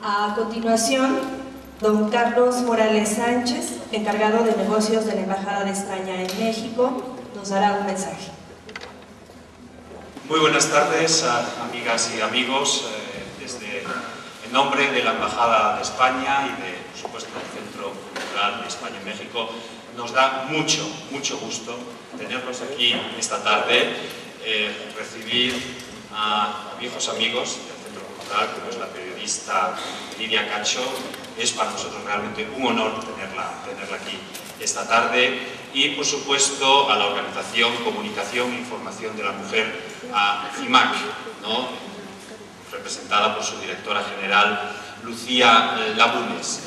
A continuación, don Carlos Morales Sánchez, encargado de negocios de la Embajada de España en México, nos dará un mensaje. Muy buenas tardes, amigas y amigos. En nombre de la Embajada de España y de, por supuesto, del Centro Cultural de España en México, nos da mucho gusto tenerlos aquí esta tarde, recibir a viejos amigos del Centro Cultural, como es la periodista Lidia Cacho. Es para nosotros realmente un honor tenerla aquí esta tarde, y por supuesto a la Organización Comunicación e Información de la Mujer, a CIMAC, ¿no?, representada por su directora general Lucía Labunes.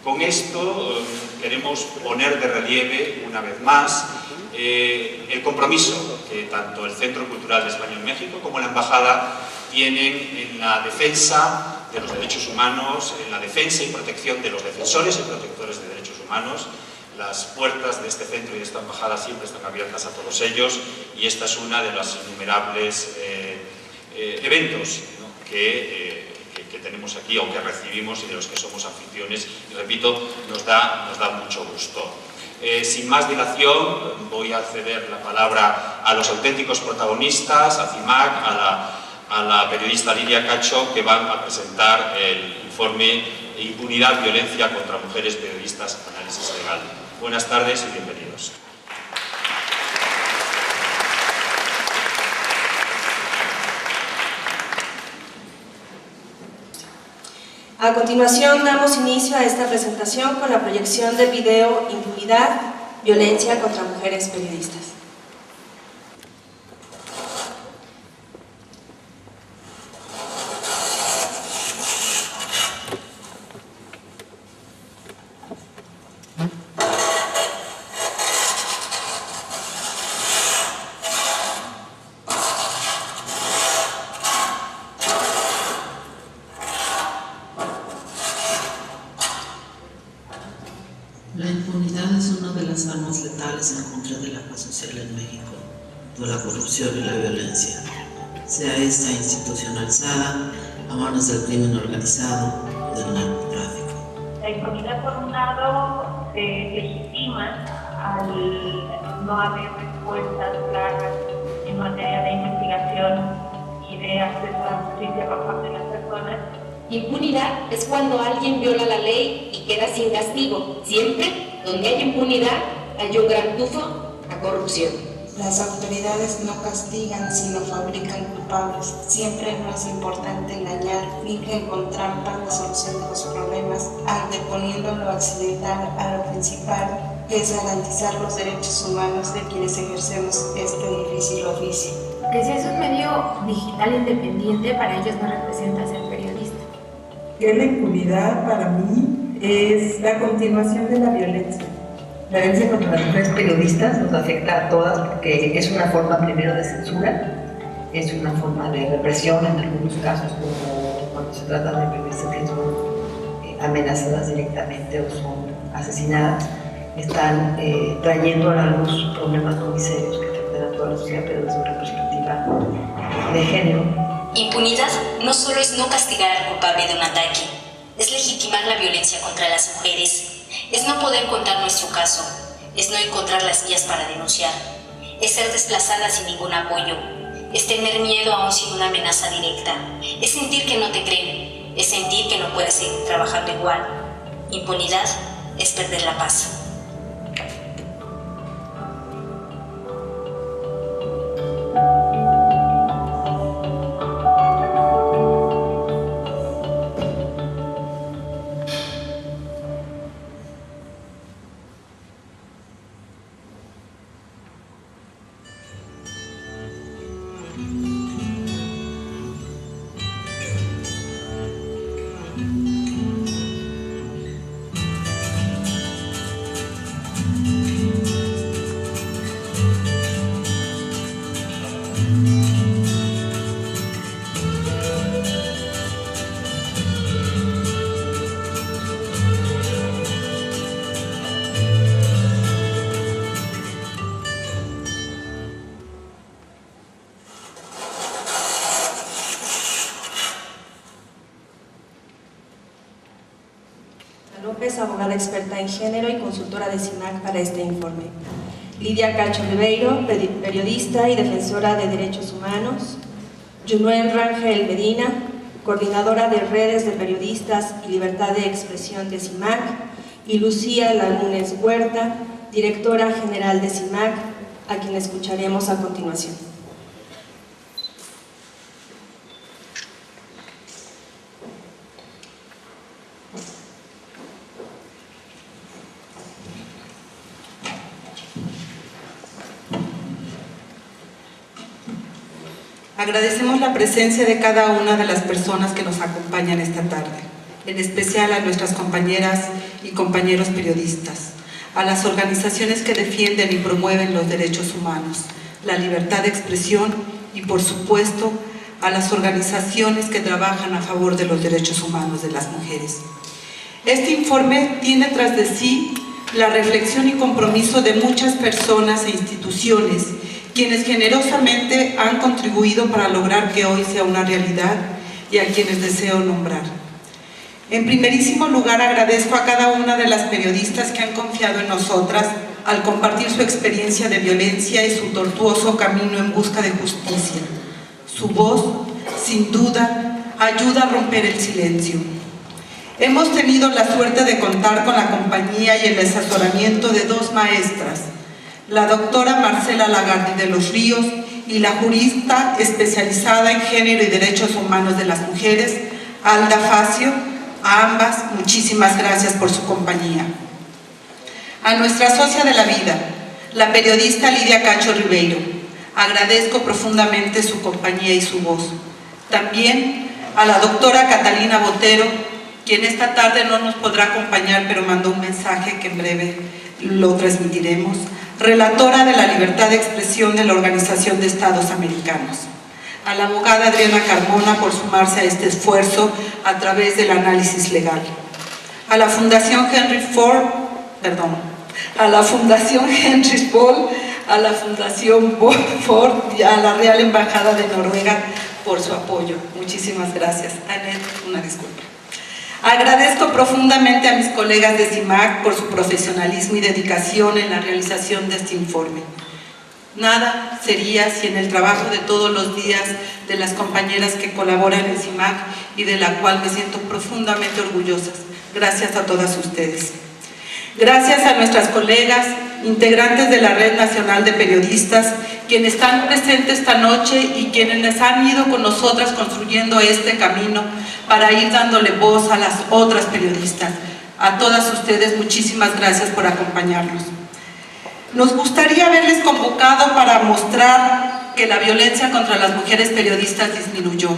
Con esto queremos poner de relieve una vez más el compromiso que tanto el Centro Cultural de España en México como la Embajada tienen en la defensa de los derechos humanos, en la defensa y protección de los defensores y protectores de derechos humanos. Las puertas de este centro y de esta embajada siempre están abiertas a todos ellos, y esta es una de las innumerables eventos, ¿no?, que tenemos aquí, o que recibimos, y de los que somos anfitriones, y repito, nos da mucho gusto. Sin más dilación, voy a ceder la palabra a los auténticos protagonistas, a CIMAC, a la periodista Lidia Cacho, que van a presentar el informe Impunidad, Violencia contra Mujeres Periodistas, Análisis Legal. Buenas tardes y bienvenidos. A continuación, damos inicio a esta presentación con la proyección del video Impunidad, Violencia contra Mujeres Periodistas. La impunidad es una de las armas letales en contra de la paz social en México, de la corrupción y la violencia, sea esta institucionalizada a manos del crimen organizado y del narcotráfico. La impunidad, por un lado, se legitima al no haber respuestas claras en materia de investigación y de acceso a la justicia por parte de las personas. Impunidad es cuando alguien viola la ley y queda sin castigo. Siempre donde hay impunidad hay un gran tufo a corrupción. Las autoridades no castigan, sino fabrican culpables. Siempre es más importante engañar que encontrar la solución de los problemas, anteponiendo lo accidental a lo principal, que es garantizar los derechos humanos de quienes ejercemos este difícil oficio. Que si es un medio digital independiente, para ellos no representa ser periodista. Que la impunidad para mí es la continuación de la violencia. La violencia contra las mujeres periodistas nos afecta a todas porque es una forma primero de censura, es una forma de represión en algunos casos, como cuando se trata de periodistas que son amenazadas directamente o son asesinadas. Están trayendo a la luz problemas muy serios que afectan a toda la sociedad, pero desde una perspectiva de género. Impunidad no solo es no castigar al culpable de un ataque, es legitimar la violencia contra las mujeres, es no poder contar nuestro caso, es no encontrar las vías para denunciar, es ser desplazada sin ningún apoyo, es tener miedo aún sin una amenaza directa, es sentir que no te creen, es sentir que no puedes seguir trabajando igual. Impunidad es perder la paz. López, abogada experta en género y consultora de CIMAC para este informe. Lidia Cacho Ribeiro, periodista y defensora de derechos humanos. Yunuen Rangel Medina, coordinadora de redes de periodistas y libertad de expresión de CIMAC. Y Lucía Lagunes Huerta, directora general de CIMAC, a quien escucharemos a continuación. Agradecemos la presencia de cada una de las personas que nos acompañan esta tarde, en especial a nuestras compañeras y compañeros periodistas, a las organizaciones que defienden y promueven los derechos humanos, la libertad de expresión y, por supuesto, a las organizaciones que trabajan a favor de los derechos humanos de las mujeres. Este informe tiene tras de sí la reflexión y compromiso de muchas personas e instituciones quienes generosamente han contribuido para lograr que hoy sea una realidad y a quienes deseo nombrar. En primerísimo lugar, agradezco a cada una de las periodistas que han confiado en nosotras al compartir su experiencia de violencia y su tortuoso camino en busca de justicia. Su voz, sin duda, ayuda a romper el silencio. Hemos tenido la suerte de contar con la compañía y el asesoramiento de dos maestras, la doctora Marcela Lagarde de los Ríos y la jurista especializada en género y derechos humanos de las mujeres, Alda Facio. A ambas, muchísimas gracias por su compañía. A nuestra socia de la vida, la periodista Lidia Cacho Ribeiro, agradezco profundamente su compañía y su voz. También a la doctora Catalina Botero, quien esta tarde no nos podrá acompañar, pero mandó un mensaje que en breve lo transmitiremos, relatora de la libertad de expresión de la Organización de Estados Americanos. A la abogada Adriana Carmona por sumarse a este esfuerzo a través del análisis legal. A la Fundación Henry Ford, a la Fundación Henry Boll, a la Fundación Ford y a la Real Embajada de Noruega por su apoyo. Muchísimas gracias. Annette, una disculpa. Agradezco profundamente a mis colegas de CIMAC por su profesionalismo y dedicación en la realización de este informe. Nada sería sin el trabajo de todos los días de las compañeras que colaboran en CIMAC y de la cual me siento profundamente orgullosa. Gracias a todas ustedes. Gracias a nuestras colegas, integrantes de la Red Nacional de Periodistas, quienes están presentes esta noche y quienes han ido con nosotras construyendo este camino para ir dándole voz a las otras periodistas. A todas ustedes, muchísimas gracias por acompañarnos. Nos gustaría haberles convocado para mostrar que la violencia contra las mujeres periodistas disminuyó.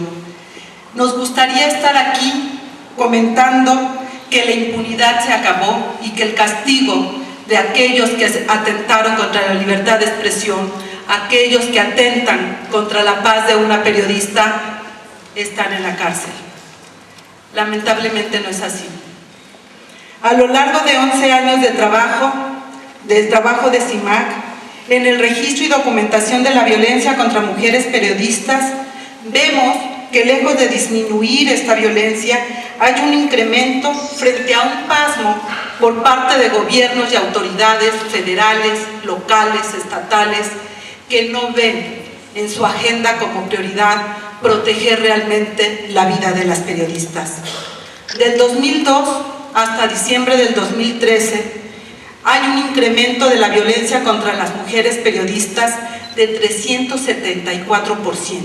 Nos gustaría estar aquí comentando que la impunidad se acabó y que el castigo de aquellos que atentaron contra la libertad de expresión, aquellos que atentan contra la paz de una periodista, están en la cárcel. Lamentablemente no es así. A lo largo de 11 años de trabajo de CIMAC, en el registro y documentación de la violencia contra mujeres periodistas, vemos que lejos de disminuir esta violencia, hay un incremento frente a un pasmo por parte de gobiernos y autoridades federales, locales, estatales, que no ven en su agenda como prioridad proteger realmente la vida de las periodistas. Del 2002 hasta diciembre del 2013, hay un incremento de la violencia contra las mujeres periodistas de 374%.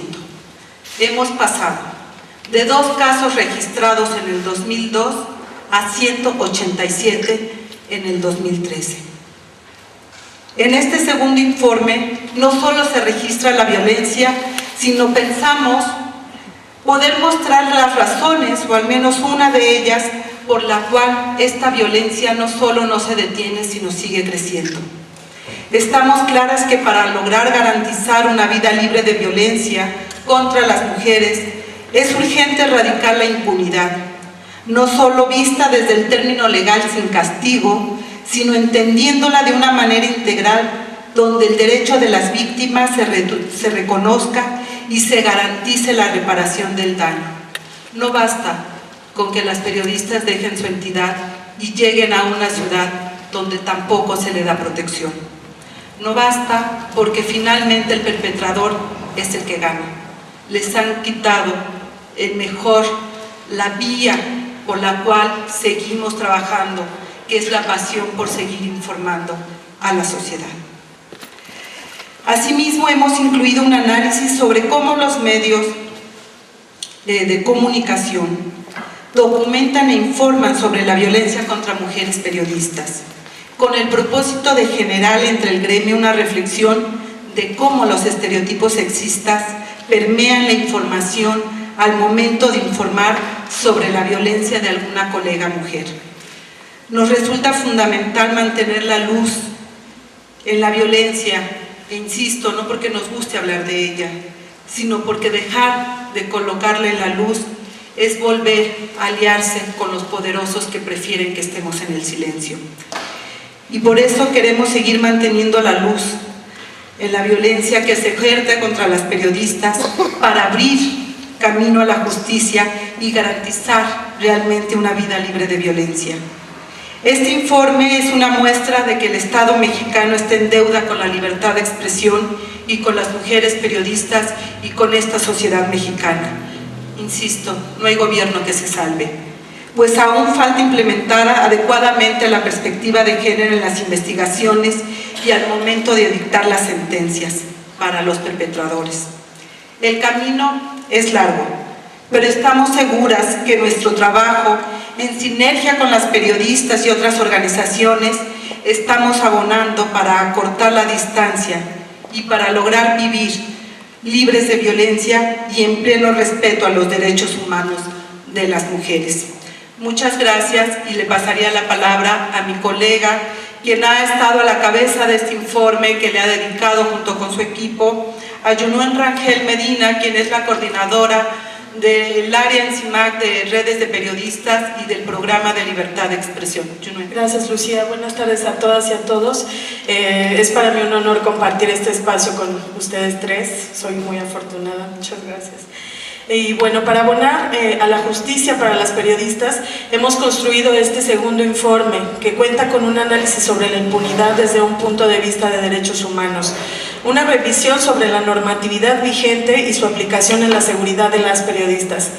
Hemos pasado de 2 casos registrados en el 2002 a 187 en el 2013. En este segundo informe no solo se registra la violencia, sino pensamos poder mostrar las razones, o al menos una de ellas, por la cual esta violencia no solo no se detiene, sino sigue creciendo. Estamos claras que para lograr garantizar una vida libre de violencia contra las mujeres, es urgente erradicar la impunidad, no solo vista desde el término legal sin castigo, sino entendiéndola de una manera integral, donde el derecho de las víctimas se reconozca y se garantice la reparación del daño. No basta con que las periodistas dejen su entidad y lleguen a una ciudad donde tampoco se le da protección. No basta porque finalmente el perpetrador es el que gana. Les han quitado la vía por la cual seguimos trabajando, que es la pasión por seguir informando a la sociedad. Asimismo, hemos incluido un análisis sobre cómo los medios de comunicación documentan e informan sobre la violencia contra mujeres periodistas, con el propósito de generar entre el gremio una reflexión de cómo los estereotipos sexistas permean la información al momento de informar sobre la violencia de alguna colega mujer. Nos resulta fundamental mantener la luz en la violencia, e insisto, no porque nos guste hablar de ella, sino porque dejar de colocarla en la luz es volver a aliarse con los poderosos que prefieren que estemos en el silencio. Y por eso queremos seguir manteniendo la luz en la violencia que se ejerce contra las periodistas para abrir camino a la justicia y garantizar realmente una vida libre de violencia. Este informe es una muestra de que el Estado mexicano está en deuda con la libertad de expresión y con las mujeres periodistas y con esta sociedad mexicana. Insisto, no hay gobierno que se salve, pues aún falta implementar adecuadamente la perspectiva de género en las investigaciones y al momento de dictar las sentencias para los perpetradores. El camino es largo, pero estamos seguras que nuestro trabajo, en sinergia con las periodistas y otras organizaciones, estamos abonando para acortar la distancia y para lograr vivir libres de violencia y en pleno respeto a los derechos humanos de las mujeres. Muchas gracias y le pasaría la palabra a mi colega, quien ha estado a la cabeza de este informe que le ha dedicado junto con su equipo, a Yunuen Rangel Medina, quien es la coordinadora del área en CIMAC de redes de periodistas y del programa de libertad de expresión. Gracias, Lucía. Buenas tardes a todas y a todos. Es para mí un honor compartir este espacio con ustedes tres. Soy muy afortunada. Muchas gracias. Y bueno, para abonar a la justicia para las periodistas, hemos construido este segundo informe que cuenta con un análisis sobre la impunidad desde un punto de vista de derechos humanos, una revisión sobre la normatividad vigente y su aplicación en la seguridad de las periodistas,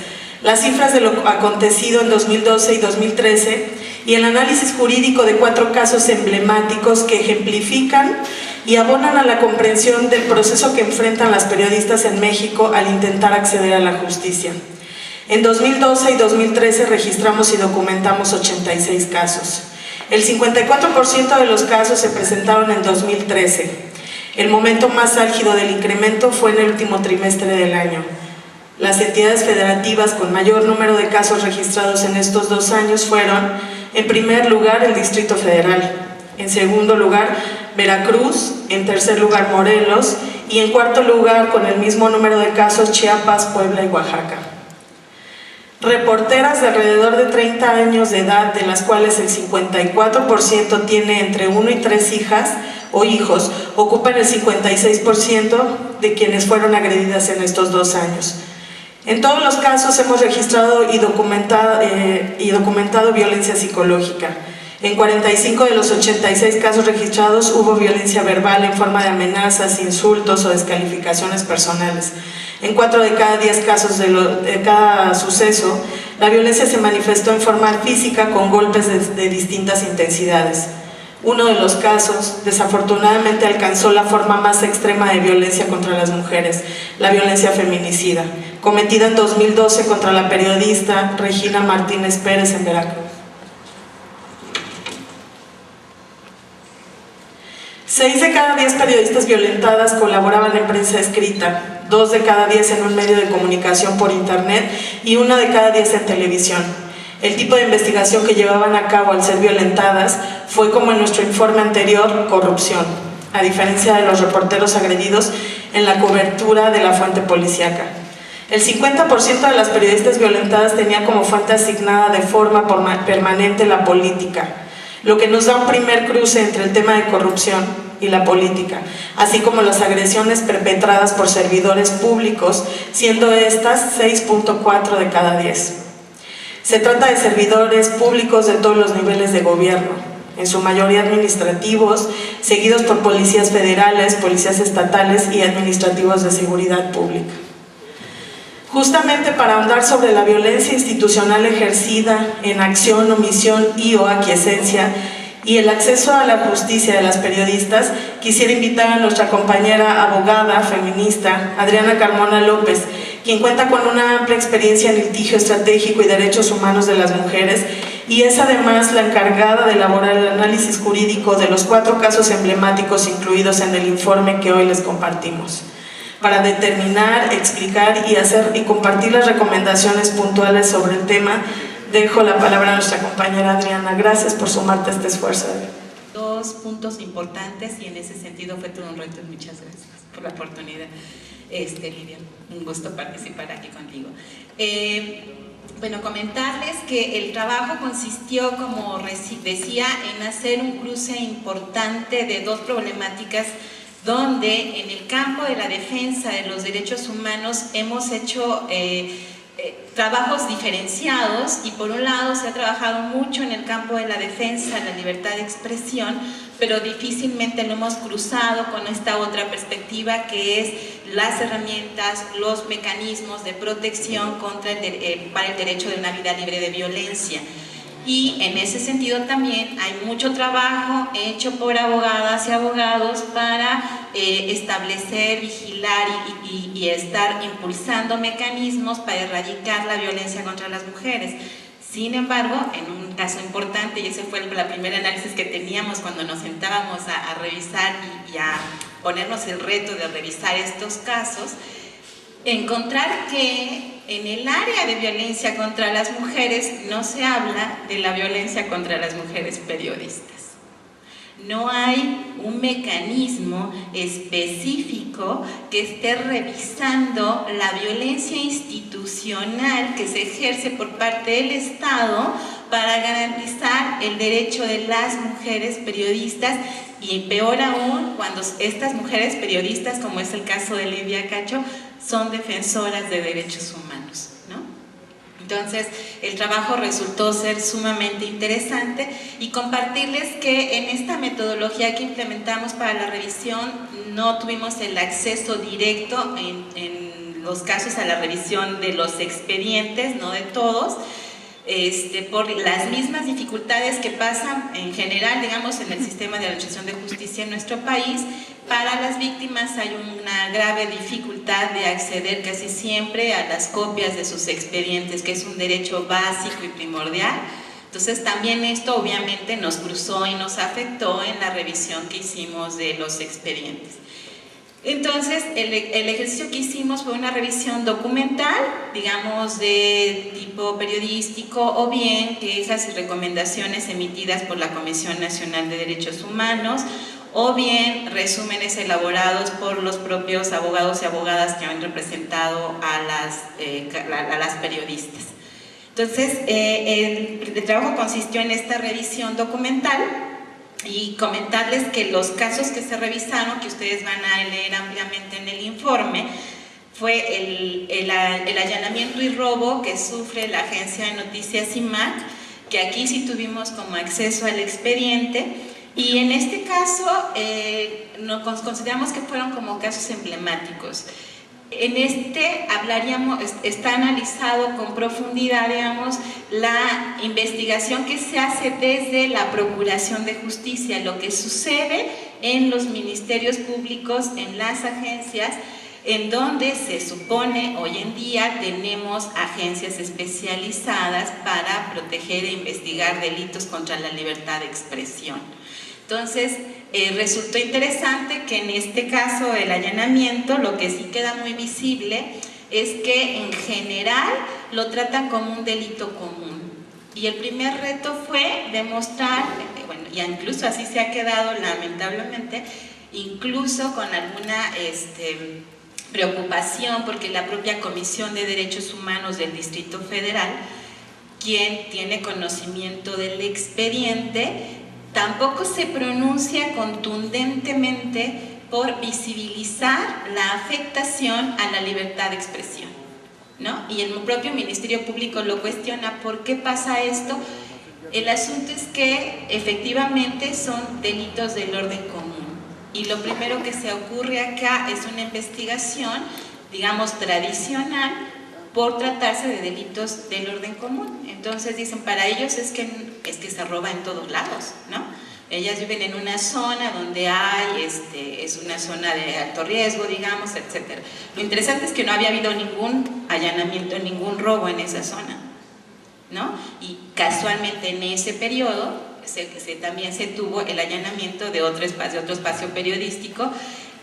las cifras de lo acontecido en 2012 y 2013 y el análisis jurídico de 4 casos emblemáticos que ejemplifican y abonan a la comprensión del proceso que enfrentan las periodistas en México al intentar acceder a la justicia. En 2012 y 2013 registramos y documentamos 86 casos. El 54% de los casos se presentaron en 2013. El momento más álgido del incremento fue en el último trimestre del año. Las entidades federativas con mayor número de casos registrados en estos 2 años fueron, en primer lugar, el Distrito Federal, en segundo lugar, Veracruz, en tercer lugar, Morelos, y en cuarto lugar, con el mismo número de casos, Chiapas, Puebla y Oaxaca. Reporteras de alrededor de 30 años de edad, de las cuales el 54% tiene entre 1 y 3 hijas o hijos, ocupan el 56% de quienes fueron agredidas en estos 2 años. En todos los casos hemos registrado y documentado violencia psicológica. En 45 de los 86 casos registrados hubo violencia verbal en forma de amenazas, insultos o descalificaciones personales. En 4 de cada 10 casos de cada suceso, la violencia se manifestó en forma física con golpes de distintas intensidades. Uno de los casos, desafortunadamente, alcanzó la forma más extrema de violencia contra las mujeres, la violencia feminicida, cometida en 2012 contra la periodista Regina Martínez Pérez en Veracruz. 6 de cada 10 periodistas violentadas colaboraban en prensa escrita, 2 de cada 10 en un medio de comunicación por internet y 1 de cada 10 en televisión. El tipo de investigación que llevaban a cabo al ser violentadas fue, como en nuestro informe anterior, corrupción, a diferencia de los reporteros agredidos en la cobertura de la fuente policíaca. El 50% de las periodistas violentadas tenía como fuente asignada de forma permanente la política, lo que nos da un primer cruce entre el tema de corrupción y la política, así como las agresiones perpetradas por servidores públicos, siendo estas 6.4 de cada 10. Se trata de servidores públicos de todos los niveles de gobierno, en su mayoría administrativos, seguidos por policías federales, policías estatales y administrativos de seguridad pública. Justamente para ahondar sobre la violencia institucional ejercida en acción, omisión y o aquiescencia y el acceso a la justicia de las periodistas, quisiera invitar a nuestra compañera abogada feminista, Adriana Carmona López, quien cuenta con una amplia experiencia en litigio estratégico y derechos humanos de las mujeres y es además la encargada de elaborar el análisis jurídico de los 4 casos emblemáticos incluidos en el informe que hoy les compartimos. Para determinar, explicar y compartir las recomendaciones puntuales sobre el tema, dejo la palabra a nuestra compañera Adriana. Gracias por sumarte a este esfuerzo. 2 puntos importantes y en ese sentido fue todo un reto. Muchas gracias por la oportunidad, Lidia. Un gusto participar aquí contigo. Bueno, comentarles que el trabajo consistió, como decía, en hacer un cruce importante de 2 problemáticas donde en el campo de la defensa de los derechos humanos hemos hecho trabajos diferenciados y por un lado se ha trabajado mucho en el campo de la defensa de la libertad de expresión, pero difícilmente lo hemos cruzado con esta otra perspectiva que es las herramientas, los mecanismos de protección para el derecho de una vida libre de violencia. Y en ese sentido también hay mucho trabajo hecho por abogadas y abogados para establecer, vigilar y estar impulsando mecanismos para erradicar la violencia contra las mujeres. Sin embargo, en un caso importante, y ese fue el primer análisis que teníamos cuando nos sentábamos a revisar y a ponernos el reto de revisar estos casos, encontrar que en el área de violencia contra las mujeres no se habla de la violencia contra las mujeres periodistas. No hay un mecanismo específico que esté revisando la violencia institucional que se ejerce por parte del Estado para garantizar el derecho de las mujeres periodistas y peor aún cuando estas mujeres periodistas, como es el caso de Lidia Cacho, son defensoras de derechos humanos, ¿no? Entonces, el trabajo resultó ser sumamente interesante y compartirles que en esta metodología que implementamos para la revisión no tuvimos el acceso directo en los casos a la revisión de los expedientes, no de todos, por las mismas dificultades que pasan en general, digamos, en el sistema de administración de justicia en nuestro país. Para las víctimas hay una grave dificultad de acceder casi siempre a las copias de sus expedientes, que es un derecho básico y primordial. Entonces también esto obviamente nos cruzó y nos afectó en la revisión que hicimos de los expedientes. Entonces, el ejercicio que hicimos fue una revisión documental, digamos de tipo periodístico, o bien quejas y recomendaciones emitidas por la Comisión Nacional de Derechos Humanos, o bien resúmenes elaborados por los propios abogados y abogadas que han representado a las periodistas. Entonces, el trabajo consistió en esta revisión documental, y comentarles que los casos que se revisaron, que ustedes van a leer ampliamente en el informe, fue el allanamiento y robo que sufre la agencia de noticias IMAC, que aquí sí tuvimos como acceso al expediente, y en este caso consideramos que fueron como casos emblemáticos. En está analizado con profundidad, digamos, la investigación que se hace desde la Procuración de Justicia, lo que sucede en los ministerios públicos, en las agencias, en donde se supone hoy en día tenemos agencias especializadas para proteger e investigar delitos contra la libertad de expresión. Entonces, resultó interesante que en este caso del allanamiento lo que sí queda muy visible es que en general lo tratan como un delito común. Y el primer reto fue demostrar, bueno, y incluso así se ha quedado lamentablemente, incluso con alguna preocupación, porque la propia Comisión de Derechos Humanos del Distrito Federal, quien tiene conocimiento del expediente, tampoco se pronuncia contundentemente por visibilizar la afectación a la libertad de expresión, ¿no? Y el propio Ministerio Público lo cuestiona. ¿Por qué pasa esto? El asunto es que efectivamente son delitos del orden común. Y lo primero que se ocurre acá es una investigación, digamos, tradicional, por tratarse de delitos del orden común. Entonces dicen, para ellos es que se roba en todos lados, ¿no? Ellas viven en una zona donde hay, es una zona de alto riesgo, digamos, etc. Lo interesante es que no había habido ningún allanamiento, ningún robo en esa zona, ¿no? Y casualmente en ese periodo también se tuvo el allanamiento de otro espacio periodístico,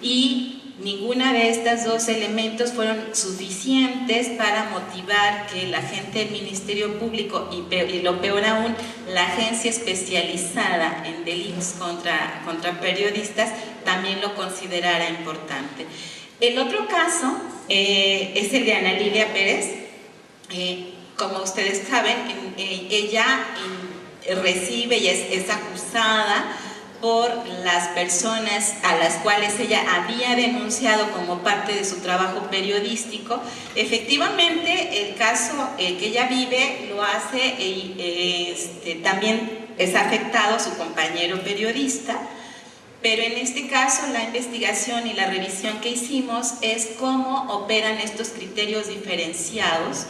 y ninguna de estos dos elementos fueron suficientes para motivar que la gente del Ministerio Público y lo peor aún, la agencia especializada en delitos contra periodistas también lo considerara importante. El otro caso es el de Ana Lilia Pérez. Como ustedes saben, ella recibe y es acusada por las personas a las cuales ella había denunciado como parte de su trabajo periodístico. Efectivamente, el caso que ella vive lo hace, también es afectado su compañero periodista, pero en este caso la investigación y la revisión que hicimos es cómo operan estos criterios diferenciados,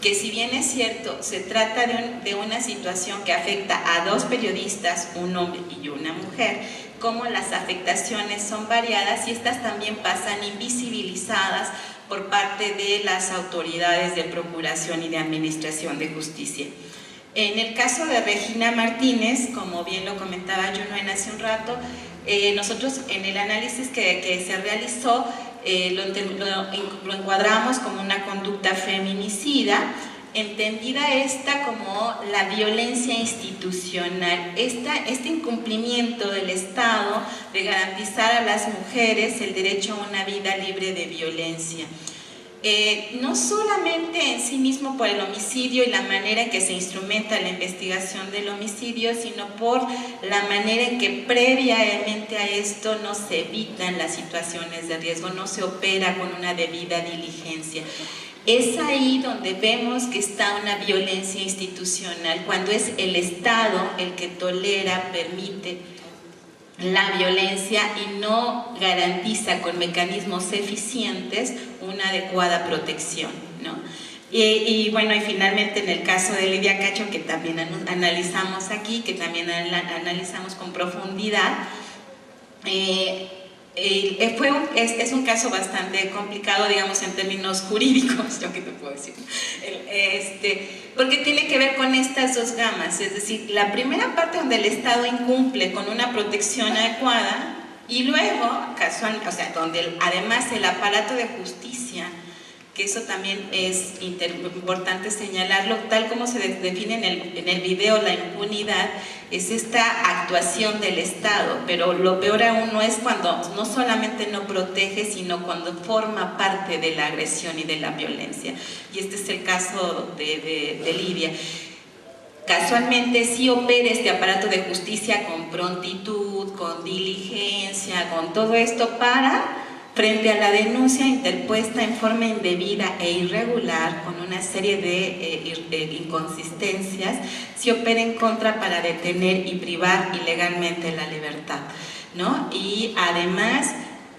que si bien es cierto, se trata de una situación que afecta a dos periodistas, un hombre y una mujer, cómo las afectaciones son variadas y estas también pasan invisibilizadas por parte de las autoridades de procuración y de administración de justicia. En el caso de Regina Martínez, como bien lo comentaba Yunuen hace un rato, nosotros en el análisis que se realizó, lo encuadramos como una conducta feminicida, entendida esta como la violencia institucional, este incumplimiento del Estado de garantizar a las mujeres el derecho a una vida libre de violencia. No solamente en sí mismo por el homicidio y la manera en que se instrumenta la investigación del homicidio, sino por la manera en que previamente a esto no se evitan las situaciones de riesgo, no se opera con una debida diligencia. Es ahí donde vemos que está una violencia institucional, cuando es el Estado el que tolera, permite la violencia y no garantiza con mecanismos eficientes una adecuada protección, ¿no? Y bueno, y finalmente en el caso de Lidia Cacho, que también analizamos aquí, que también analizamos con profundidad, es un caso bastante complicado, digamos, en términos jurídicos, yo qué te puedo decir, porque tiene que ver con estas dos gamas, es decir, la primera parte donde el Estado incumple con una protección adecuada, y luego, donde además el aparato de justicia, que eso también es importante señalarlo, tal como se define en el video, la impunidad, es esta actuación del Estado, pero lo peor aún no es cuando no solamente no protege, sino cuando forma parte de la agresión y de la violencia. Y este es el caso de Lidia. Casualmente sí opera este aparato de justicia con prontitud, con diligencia, con todo esto para, frente a la denuncia interpuesta en forma indebida e irregular, con una serie de inconsistencias, se opera en contra para detener y privar ilegalmente la libertad, ¿no? Y además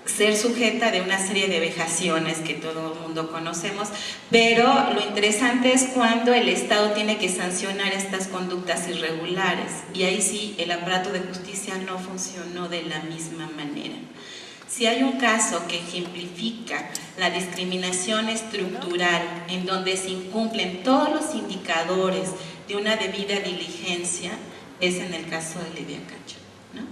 ser sujeta de una serie de vejaciones que todo el mundo conocemos, pero lo interesante es cuando el Estado tiene que sancionar estas conductas irregulares, y ahí sí el aparato de justicia no funcionó de la misma manera. Si hay un caso que ejemplifica la discriminación estructural en donde se incumplen todos los indicadores de una debida diligencia, es en el caso de Lidia Cacho, ¿no?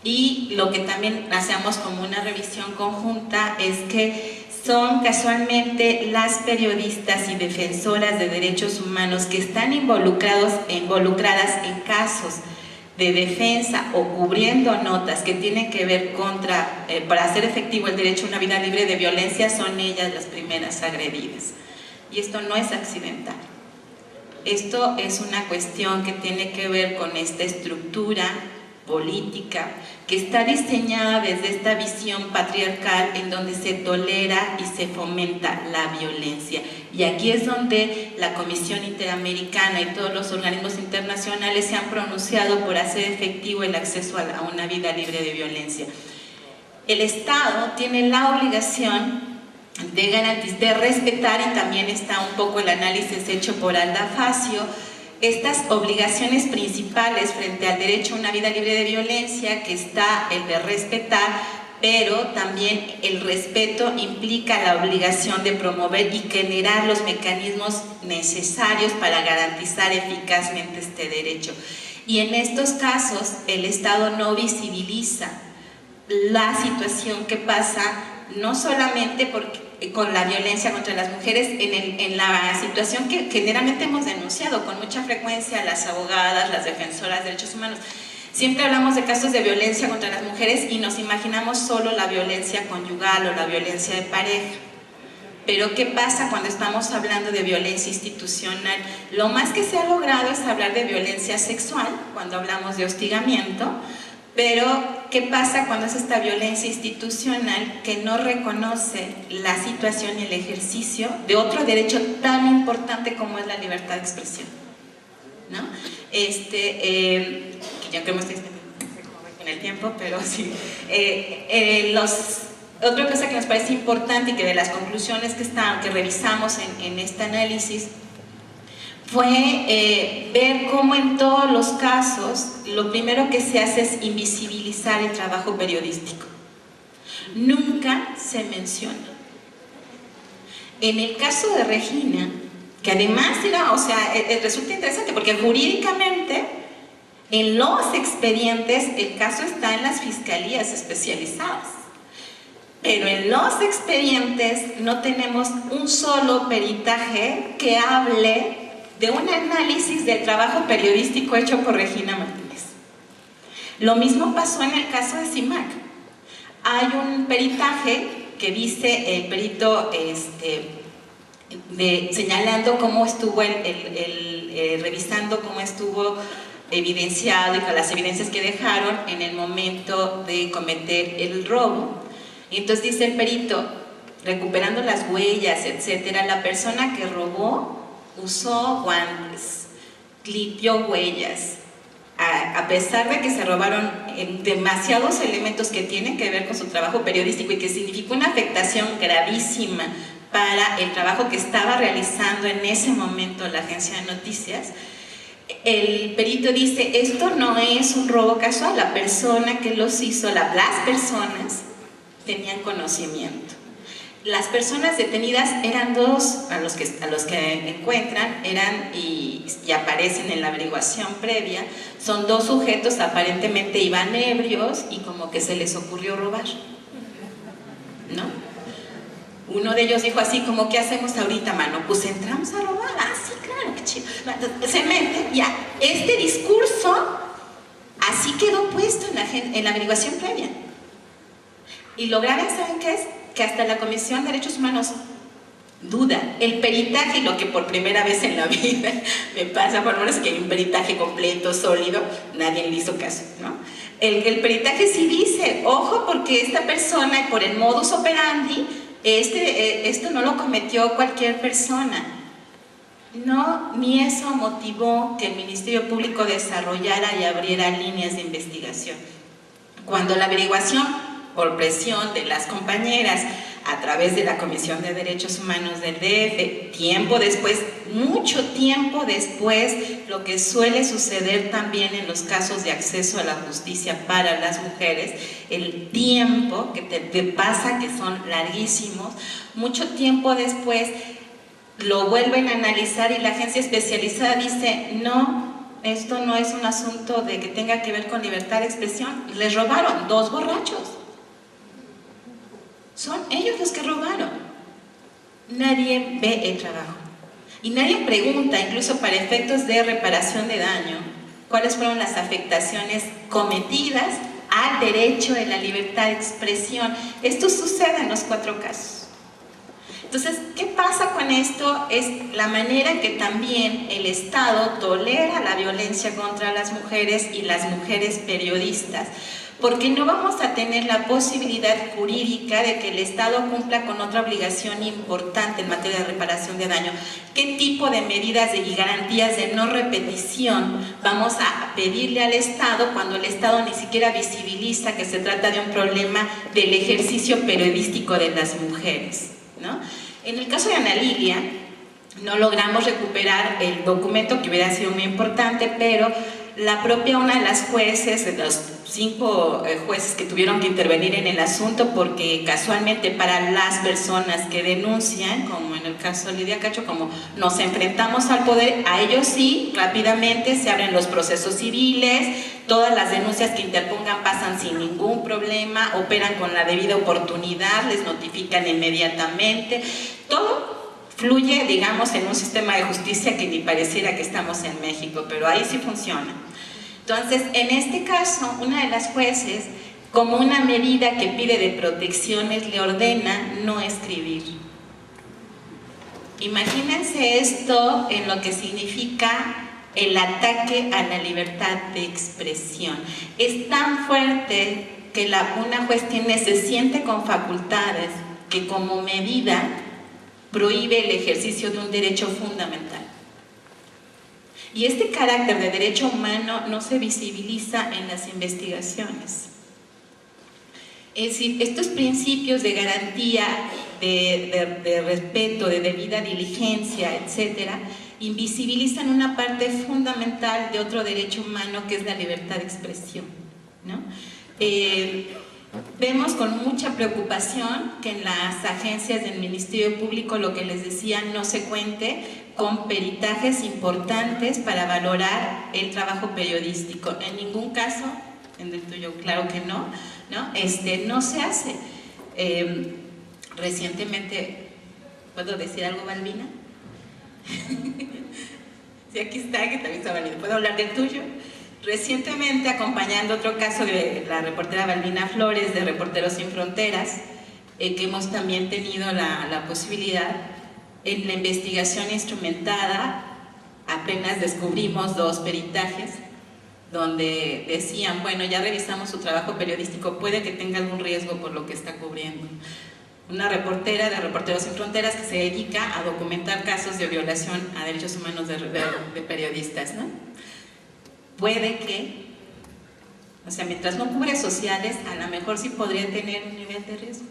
Y lo que también hacemos como una revisión conjunta es que son casualmente las periodistas y defensoras de derechos humanos que están involucradas en casos de defensa o cubriendo notas que tienen que ver para hacer efectivo el derecho a una vida libre de violencia, son ellas las primeras agredidas. Y esto no es accidental. Esto es una cuestión que tiene que ver con esta estructura política, que está diseñada desde esta visión patriarcal en donde se tolera y se fomenta la violencia. Y aquí es donde la Comisión Interamericana y todos los organismos internacionales se han pronunciado por hacer efectivo el acceso a una vida libre de violencia. El Estado tiene la obligación de garantizar, de respetar, y también está un poco el análisis hecho por Alda Facio, estas obligaciones principales frente al derecho a una vida libre de violencia, que está el de respetar, pero también el respeto implica la obligación de promover y generar los mecanismos necesarios para garantizar eficazmente este derecho. Y en estos casos el Estado no visibiliza la situación que pasa, no solamente con la violencia contra las mujeres, en la situación que generalmente hemos denunciado con mucha frecuencia las abogadas, las defensoras de derechos humanos. Siempre hablamos de casos de violencia contra las mujeres y nos imaginamos solo la violencia conyugal o la violencia de pareja. Pero ¿qué pasa cuando estamos hablando de violencia institucional? Lo más que se ha logrado es hablar de violencia sexual, cuando hablamos de hostigamiento, pero ¿qué pasa cuando es esta violencia institucional que no reconoce la situación y el ejercicio de otro derecho tan importante como es la libertad de expresión? ¿No? Que yo creo que me estoy con el tiempo, pero sí. Otra cosa que nos parece importante y que de las conclusiones que revisamos en este análisis fue ver cómo en todos los casos lo primero que se hace es invisibilizar el trabajo periodístico. Nunca se menciona. En el caso de Regina, que además resulta interesante porque jurídicamente en los expedientes el caso está en las fiscalías especializadas, pero en los expedientes no tenemos un solo peritaje que hable de un análisis del trabajo periodístico hecho por Regina Martínez. Lo mismo pasó en el caso de CIMAC. Hay un peritaje que dice el perito señalando cómo estuvo revisando cómo estuvo evidenciado y con las evidencias que dejaron en el momento de cometer el robo. Y entonces dice el perito, recuperando las huellas, etcétera, la persona que robó usó guantes, limpió huellas, a pesar de que se robaron demasiados elementos que tienen que ver con su trabajo periodístico y que significó una afectación gravísima para el trabajo que estaba realizando en ese momento la agencia de noticias. El perito dice, esto no es un robo casual, la persona que los hizo, las personas tenían conocimiento. Las personas detenidas eran dos, a los que encuentran, y aparecen en la averiguación previa, son dos sujetos, aparentemente iban ebrios y como que se les ocurrió robar, ¿no? Uno de ellos dijo así como, ¿qué hacemos ahorita, mano? Pues entramos a robar. Ah, sí, claro, qué chido. Se mete, ya, este discurso así quedó puesto en la averiguación previa. Y lo grave, ¿saben qué es? Que hasta la Comisión de Derechos Humanos duda. El peritaje, lo que por primera vez en la vida me pasa, por lo menos que hay un peritaje completo, sólido, nadie le hizo caso, ¿no? El peritaje sí dice, ojo, porque esta persona, por el modus operandi, esto no lo cometió cualquier persona. No, ni eso motivó que el Ministerio Público desarrollara y abriera líneas de investigación. Cuando la averiguación, por presión de las compañeras, a través de la Comisión de Derechos Humanos del DF, tiempo después, mucho tiempo después, lo que suele suceder también en los casos de acceso a la justicia para las mujeres, el tiempo que te pasa, que son larguísimos, mucho tiempo después lo vuelven a analizar y la agencia especializada dice, no, esto no es un asunto de que tenga que ver con libertad de expresión, les robaron 2 borrachos. Son ellos los que robaron. Nadie ve el trabajo. Y nadie pregunta, incluso para efectos de reparación de daño, cuáles fueron las afectaciones cometidas al derecho de la libertad de expresión. Esto sucede en los 4 casos. Entonces, ¿qué pasa con esto? Es la manera en que también el Estado tolera la violencia contra las mujeres y las mujeres periodistas, porque no vamos a tener la posibilidad jurídica de que el Estado cumpla con otra obligación importante en materia de reparación de daño. ¿Qué tipo de medidas y garantías de no repetición vamos a pedirle al Estado cuando el Estado ni siquiera visibiliza que se trata de un problema del ejercicio periodístico de las mujeres, ¿no? En el caso de Ana Lilia, no logramos recuperar el documento, que hubiera sido muy importante, pero la propia una de las jueces, de los 5 jueces que tuvieron que intervenir en el asunto, porque casualmente para las personas que denuncian, como en el caso de Lidia Cacho, como nos enfrentamos al poder, a ellos sí, rápidamente se abren los procesos civiles, todas las denuncias que interpongan pasan sin ningún problema, operan con la debida oportunidad, les notifican inmediatamente, todo fluye, digamos, en un sistema de justicia que ni pareciera que estamos en México, pero ahí sí funciona. Entonces, en este caso, una de las jueces, como una medida que pide de protecciones, le ordena no escribir. Imagínense esto en lo que significa el ataque a la libertad de expresión. Es tan fuerte que una juez se siente con facultades que como medida prohíbe el ejercicio de un derecho fundamental. Y este carácter de derecho humano no se visibiliza en las investigaciones. Es decir, estos principios de garantía, de respeto, de debida diligencia, etcétera, invisibilizan una parte fundamental de otro derecho humano que es la libertad de expresión, ¿no? Vemos con mucha preocupación que en las agencias del Ministerio Público, lo que les decía, no se cuente con peritajes importantes para valorar el trabajo periodístico. En ningún caso, en el tuyo claro que no, no se hace. Recientemente, ¿puedo decir algo, Balbina? Sí, aquí está, que también está Balbina. ¿Puedo hablar del tuyo? Recientemente, acompañando otro caso de la reportera Balbina Flores de Reporteros Sin Fronteras, que hemos también tenido la posibilidad, en la investigación instrumentada, apenas descubrimos 2 peritajes donde decían, bueno, ya revisamos su trabajo periodístico, puede que tenga algún riesgo por lo que está cubriendo. Una reportera de Reporteros Sin Fronteras que se dedica a documentar casos de violación a derechos humanos de periodistas, ¿no? Puede que, o sea, mientras no cubre sociales, a lo mejor sí podría tener un nivel de riesgo.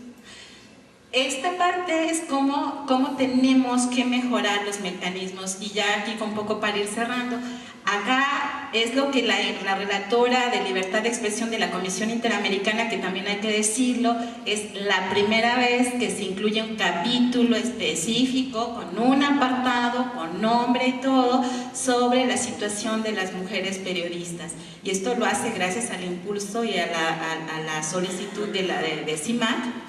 Esta parte es cómo tenemos que mejorar los mecanismos, y ya aquí con poco para ir cerrando. Acá es lo que la relatora de libertad de expresión de la Comisión Interamericana, que también hay que decirlo, es la primera vez que se incluye un capítulo específico con un apartado, con nombre y todo, sobre la situación de las mujeres periodistas. Y esto lo hace gracias al impulso y a la solicitud de CIMAC.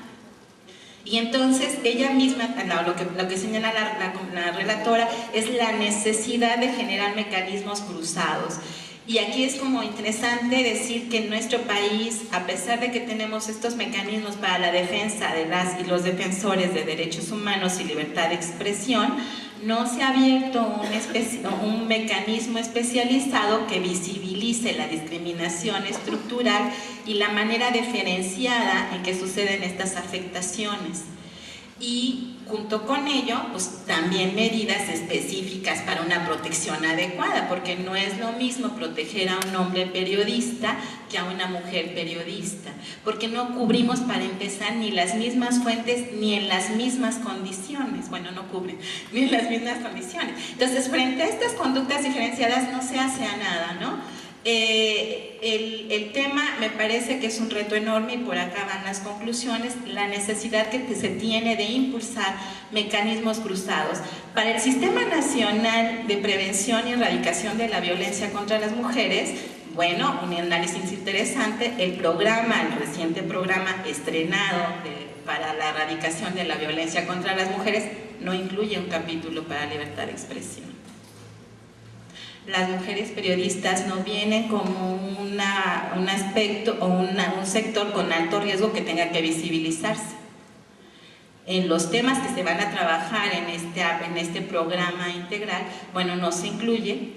Y entonces ella misma, lo que señala la relatora, es la necesidad de generar mecanismos cruzados. Y aquí es como interesante decir que en nuestro país, a pesar de que tenemos estos mecanismos para la defensa de las y los defensores de derechos humanos y libertad de expresión, no se ha abierto un mecanismo especializado que visibilice la discriminación estructural y la manera diferenciada en que suceden estas afectaciones. Y junto con ello, pues también medidas específicas para una protección adecuada, porque no es lo mismo proteger a un hombre periodista que a una mujer periodista, porque no cubrimos, para empezar, ni las mismas fuentes ni en las mismas condiciones. Bueno, no cubren ni en las mismas condiciones. Entonces, frente a estas conductas diferenciadas no se hace a nada, ¿no? El tema me parece que es un reto enorme, y por acá van las conclusiones: la necesidad que se tiene de impulsar mecanismos cruzados. Para el Sistema Nacional de Prevención y Erradicación de la Violencia contra las Mujeres, bueno, un análisis interesante, el reciente programa estrenado para la erradicación de la violencia contra las mujeres no incluye un capítulo para libertad de expresión. Las mujeres periodistas no vienen como un aspecto o un sector con alto riesgo que tenga que visibilizarse. en los temas que se van a trabajar en este programa integral, bueno, no se incluye,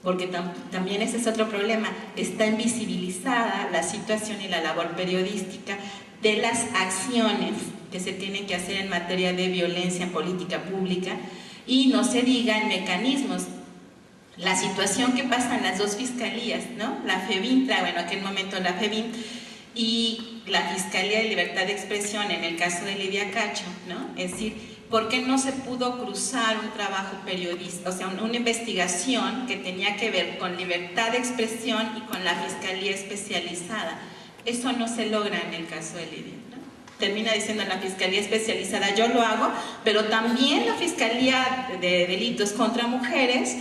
porque también ese es otro problema, está invisibilizada la situación y la labor periodística de las acciones que se tienen que hacer en materia de violencia en política pública, y no se diga en mecanismos. La situación que pasa en las dos fiscalías, ¿no? La FEBINTRA, bueno, en aquel momento la FEBINT, y la Fiscalía de Libertad de Expresión en el caso de Lidia Cacho, ¿no? Es decir, ¿por qué no se pudo cruzar un trabajo periodista, o sea, una investigación que tenía que ver con libertad de expresión y con la Fiscalía especializada? Eso no se logra en el caso de Lidia, ¿no? Termina diciendo la Fiscalía especializada, yo lo hago, pero también la Fiscalía de Delitos contra Mujeres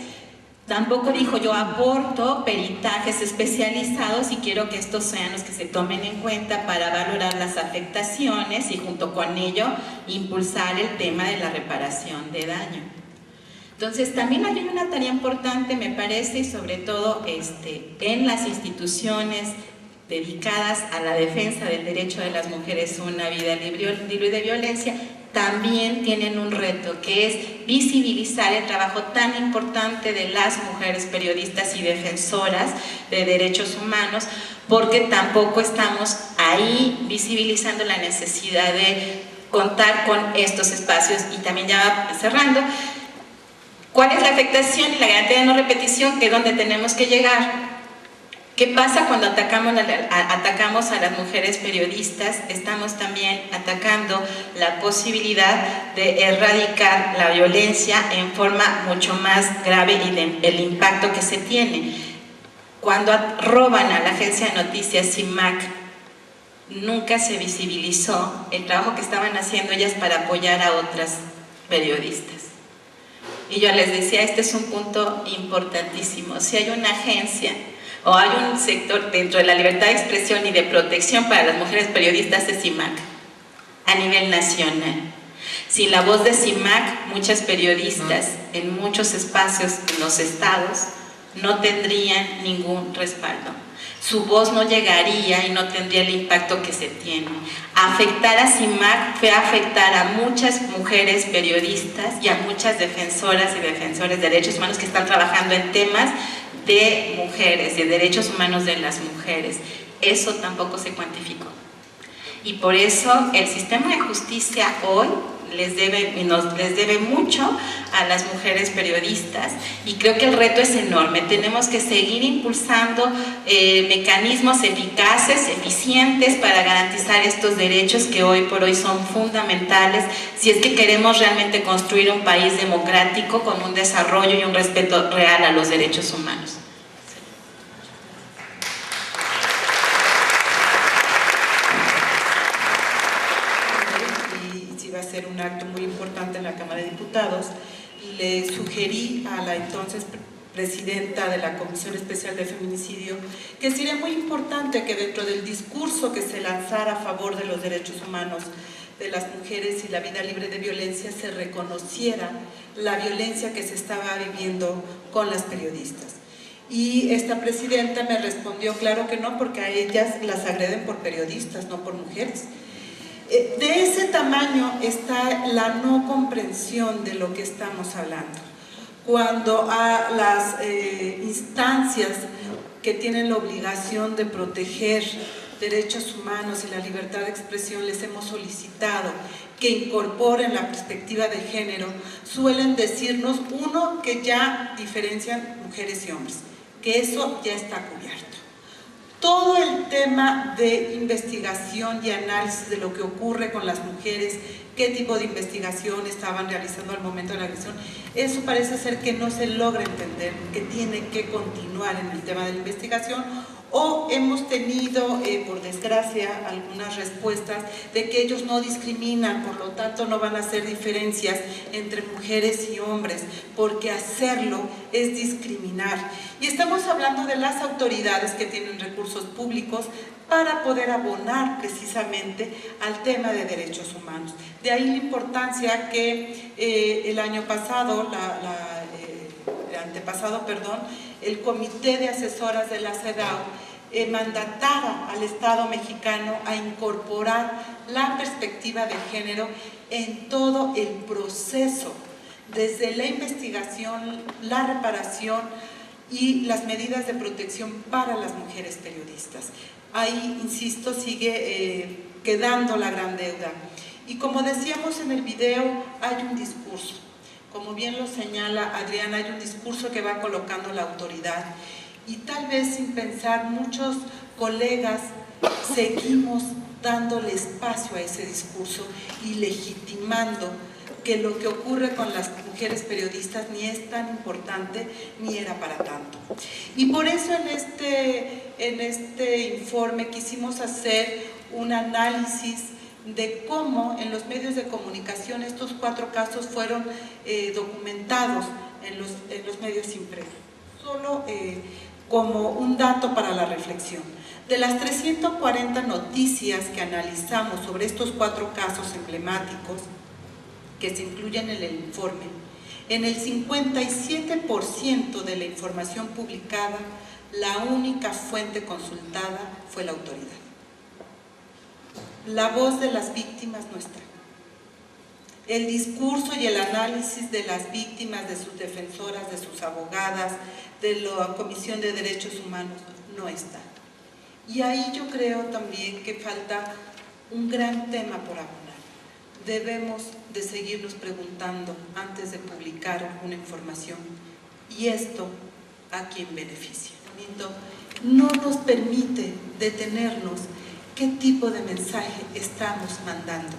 tampoco dijo, yo aporto peritajes especializados y quiero que estos sean los que se tomen en cuenta para valorar las afectaciones y junto con ello impulsar el tema de la reparación de daño. Entonces también hay una tarea importante, me parece, y sobre todo en las instituciones dedicadas a la defensa del derecho de las mujeres a una vida libre de violencia, también tienen un reto, que es visibilizar el trabajo tan importante de las mujeres periodistas y defensoras de derechos humanos, porque tampoco estamos ahí visibilizando la necesidad de contar con estos espacios. Y también ya cerrando, ¿cuál es la afectación y la garantía de no repetición, que es donde tenemos que llegar? ¿Qué pasa cuando atacamos a las mujeres periodistas? Estamos también atacando la posibilidad de erradicar la violencia en forma mucho más grave y el impacto que se tiene. Cuando roban a la agencia de noticias CIMAC, nunca se visibilizó el trabajo que estaban haciendo ellas para apoyar a otras periodistas. Y yo les decía, este es un punto importantísimo. Si hay una agencia o hay un sector dentro de la libertad de expresión y de protección para las mujeres periodistas, es CIMAC, a nivel nacional. Sin la voz de CIMAC, muchas periodistas en muchos espacios en los estados no tendrían ningún respaldo. Su voz no llegaría y no tendría el impacto que se tiene. Afectar a CIMAC fue afectar a muchas mujeres periodistas y a muchas defensoras y defensores de derechos humanos que están trabajando en temas de mujeres, de derechos humanos de las mujeres. Eso tampoco se cuantificó. Y por eso el sistema de justicia hoy les debe mucho a las mujeres periodistas, y creo que el reto es enorme. Tenemos que seguir impulsando mecanismos eficaces, eficientes para garantizar estos derechos que hoy por hoy son fundamentales si es que queremos realmente construir un país democrático con un desarrollo y un respeto real a los derechos humanos. Ser un acto muy importante en la Cámara de Diputados, le sugerí a la entonces presidenta de la Comisión Especial de Feminicidio que sería muy importante que dentro del discurso que se lanzara a favor de los derechos humanos de las mujeres y la vida libre de violencia se reconociera la violencia que se estaba viviendo con las periodistas. Y esta presidenta me respondió, claro que no, porque a ellas las agreden por periodistas, no por mujeres. De ese tamaño está la no comprensión de lo que estamos hablando. Cuando a las instancias que tienen la obligación de proteger derechos humanos y la libertad de expresión les hemos solicitado que incorporen la perspectiva de género, suelen decirnos, uno, que ya diferencian mujeres y hombres, que eso ya está cubierto. Todo el tema de investigación y análisis de lo que ocurre con las mujeres, qué tipo de investigación estaban realizando al momento de la agresión, eso parece ser que no se logra entender, que tiene que continuar en el tema de la investigación, o hemos tenido, por desgracia, algunas respuestas de que ellos no discriminan, por lo tanto no van a hacer diferencias entre mujeres y hombres, porque hacerlo es discriminar. Y estamos hablando de las autoridades que tienen recursos públicos para poder abonar precisamente al tema de derechos humanos. De ahí la importancia que el año pasado, el antepasado, perdón, el Comité de Asesoras de la CEDAW mandatara al Estado mexicano a incorporar la perspectiva de género en todo el proceso, desde la investigación, la reparación y las medidas de protección para las mujeres periodistas. Ahí, insisto, sigue quedando la gran deuda. Y como decíamos en el video, hay un discurso. Como bien lo señala Adriana, hay un discurso que va colocando la autoridad. Y tal vez sin pensar, muchos colegas seguimos dándole espacio a ese discurso y legitimando que lo que ocurre con las mujeres periodistas ni es tan importante ni era para tanto. Y por eso en este informe quisimos hacer un análisis de cómo en los medios de comunicación estos 4 casos fueron documentados en los medios impresos. Solo como un dato para la reflexión. De las 340 noticias que analizamos sobre estos 4 casos emblemáticos que se incluyen en el informe, en el 57% de la información publicada, la única fuente consultada fue la autoridad. La voz de las víctimas no está. El discurso y el análisis de las víctimas, de sus defensoras, de sus abogadas, de la Comisión de Derechos Humanos, no está. Y ahí yo creo también que falta un gran tema por abonar. Debemos de seguirnos preguntando antes de publicar alguna información, ¿y esto a quién beneficia? No nos permite detenernos qué tipo de mensaje estamos mandando,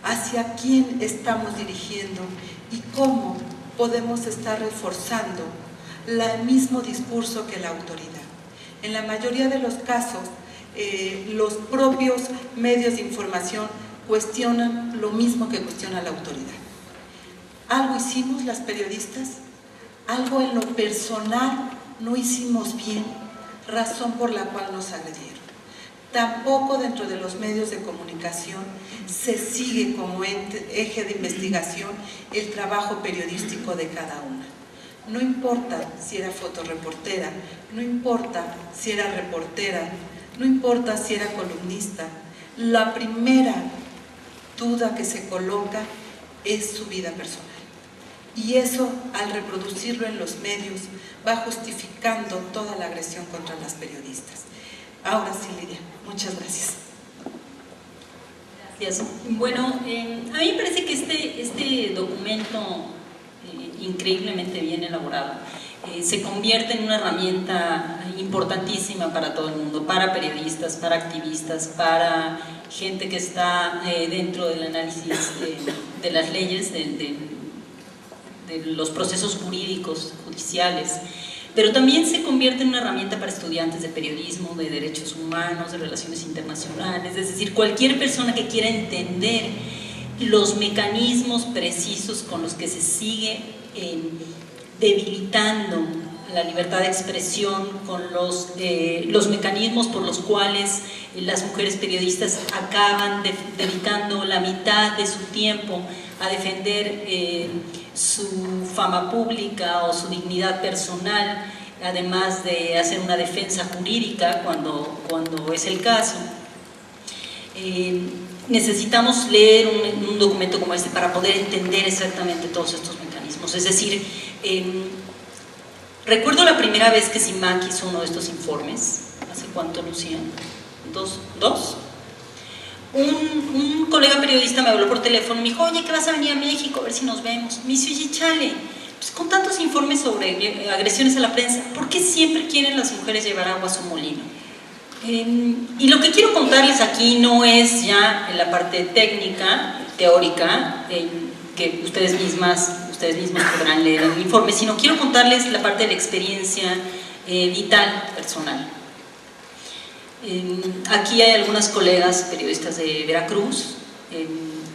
hacia quién estamos dirigiendo y cómo podemos estar reforzando el mismo discurso que la autoridad. En la mayoría de los casos, los propios medios de información cuestionan lo mismo que cuestiona la autoridad. ¿Algo hicimos las periodistas? ¿Algo en lo personal no hicimos bien? Razón por la cual nos agredieron. Tampoco dentro de los medios de comunicación se sigue como eje de investigación el trabajo periodístico de cada una. No importa si era fotoreportera, no importa si era reportera, no importa si era columnista, la primera duda que se coloca es su vida personal. Y eso, al reproducirlo en los medios, va justificando toda la agresión contra las periodistas. Ahora sí, Lidia, muchas gracias. Gracias. Bueno, a mí me parece que este documento increíblemente bien elaborado se convierte en una herramienta importantísima para todo el mundo, para periodistas, para activistas, para gente que está dentro del análisis de las leyes, de los procesos jurídicos, judiciales, pero también se convierte en una herramienta para estudiantes de periodismo, de derechos humanos, de relaciones internacionales, es decir, cualquier persona que quiera entender los mecanismos precisos con los que se sigue debilitando la libertad de expresión, con los mecanismos por los cuales las mujeres periodistas acaban dedicando la mitad de su tiempo a defender su fama pública o su dignidad personal, además de hacer una defensa jurídica cuando es el caso. Necesitamos leer un documento como este para poder entender exactamente todos estos mecanismos. Es decir, recuerdo la primera vez que CIMAC hizo uno de estos informes. ¿Hace cuánto, Lucía? ¿Dos? Un colega periodista me habló por teléfono y me dijo, oye, que vas a venir a México a ver si nos vemos. Me dice, oye, chale, pues con tantos informes sobre agresiones a la prensa, ¿por qué siempre quieren las mujeres llevar agua a su molino? Y lo que quiero contarles aquí no es ya en la parte técnica, teórica, que ustedes mismos podrán leer en el informe, sino quiero contarles la parte de la experiencia vital, personal. Aquí hay algunas colegas periodistas de Veracruz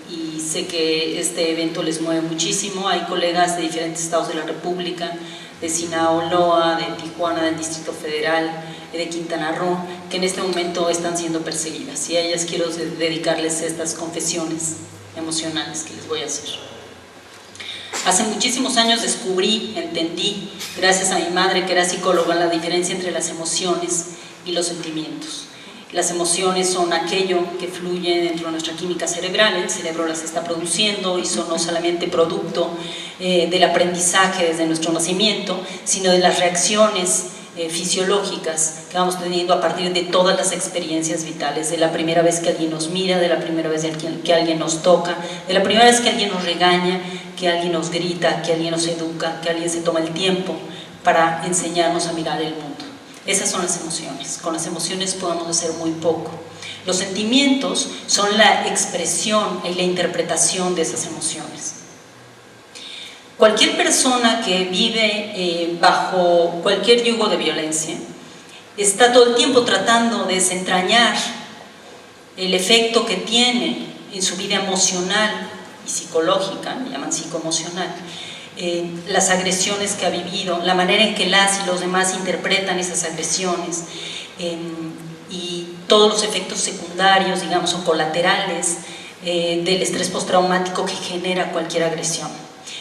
y sé que este evento les mueve muchísimo. Hay colegas de diferentes estados de la República, de Sinaloa, de Tijuana, del Distrito Federal, de Quintana Roo, que en este momento están siendo perseguidas, y a ellas quiero dedicarles estas confesiones emocionales que les voy a hacer. Hace muchísimos años entendí, gracias a mi madre que era psicóloga, la diferencia entre las emociones y los sentimientos. Las emociones son aquello que fluye dentro de nuestra química cerebral, el cerebro las está produciendo y son no solamente producto del aprendizaje desde nuestro nacimiento, sino de las reacciones fisiológicas que vamos teniendo a partir de todas las experiencias vitales, de la primera vez que alguien nos mira, de la primera vez que alguien nos toca, de la primera vez que alguien nos regaña, que alguien nos grita, que alguien nos educa, que alguien se toma el tiempo para enseñarnos a mirar el mundo. Esas son las emociones. Con las emociones podemos hacer muy poco. Los sentimientos son la expresión y la interpretación de esas emociones. Cualquier persona que vive bajo cualquier yugo de violencia está todo el tiempo tratando de desentrañar el efecto que tiene en su vida emocional y psicológica, me llaman psicoemocional, las agresiones que ha vivido, la manera en que las y los demás interpretan esas agresiones y todos los efectos secundarios, digamos, o colaterales del estrés postraumático que genera cualquier agresión.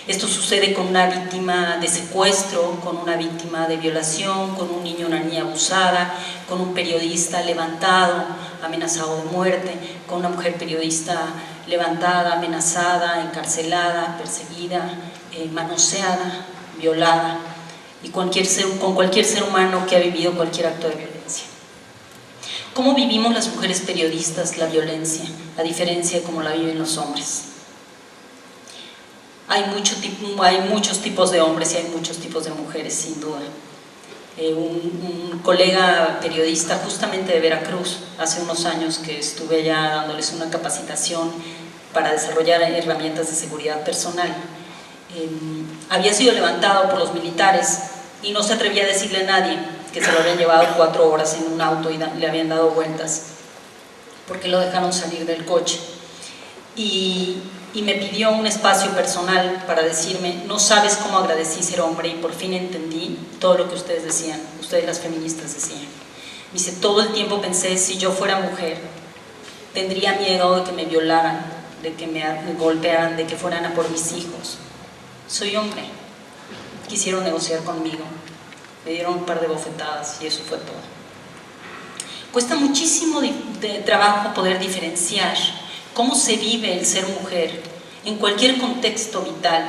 Esto sucede con una víctima de secuestro, con una víctima de violación, con un niño o una niña abusada, con un periodista levantado, amenazado de muerte, con una mujer periodista levantada, amenazada, encarcelada, perseguida, manoseada, violada, y con cualquier ser humano que ha vivido cualquier acto de violencia. ¿Cómo vivimos las mujeres periodistas la violencia, a diferencia de cómo la viven los hombres? Hay muchos tipos de hombres y hay muchos tipos de mujeres, sin duda. Un colega periodista justamente de Veracruz, hace unos años que estuve allá dándoles una capacitación para desarrollar herramientas de seguridad personal, había sido levantado por los militares y no se atrevía a decirle a nadie que se lo habían llevado 4 horas en un auto y le habían dado vueltas porque lo dejaron salir del coche. Y me pidió un espacio personal para decirme: no sabes cómo agradecí ser hombre y por fin entendí todo lo que ustedes decían, ustedes las feministas decían. Me dice: todo el tiempo pensé, si yo fuera mujer, tendría miedo de que me violaran, de que me golpearan, de que fueran a por mis hijos. Soy hombre. Quisieron negociar conmigo, me dieron un par de bofetadas y eso fue todo. Cuesta muchísimo de trabajo poder diferenciar cómo se vive el ser mujer en cualquier contexto vital,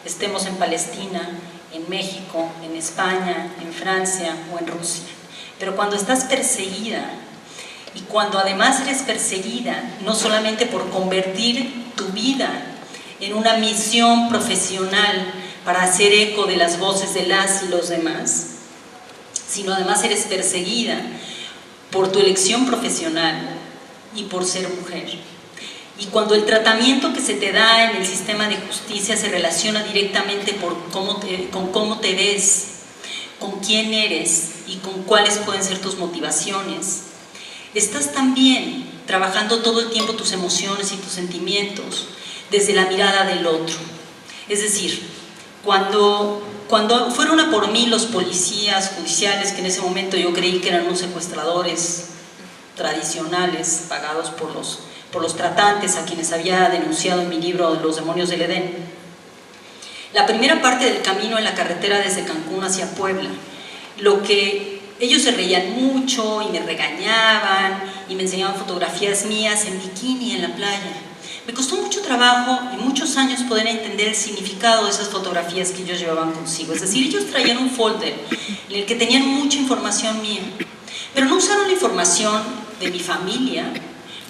estemos en Palestina, en México, en España, en Francia o en Rusia. Pero cuando estás perseguida, y cuando además eres perseguida no solamente por convertir tu vida en una misión profesional para hacer eco de las voces de las y los demás, sino además eres perseguida por tu elección profesional y por ser mujer. Y cuando el tratamiento que se te da en el sistema de justicia se relaciona directamente con cómo te ves, con quién eres y con cuáles pueden ser tus motivaciones, estás también trabajando todo el tiempo tus emociones y tus sentimientos desde la mirada del otro. Es decir, cuando fueron a por mí los policías judiciales, que en ese momento yo creí que eran unos secuestradores tradicionales pagados por los tratantes a quienes había denunciado en mi libro Los demonios del Edén, la primera parte del camino en la carretera desde Cancún hacia Puebla, ellos se reían mucho y me regañaban y me enseñaban fotografías mías en bikini en la playa. Me costó mucho trabajo y muchos años poder entender el significado de esas fotografías que ellos llevaban consigo. Es decir, ellos traían un folder en el que tenían mucha información mía, pero no usaron la información de mi familia,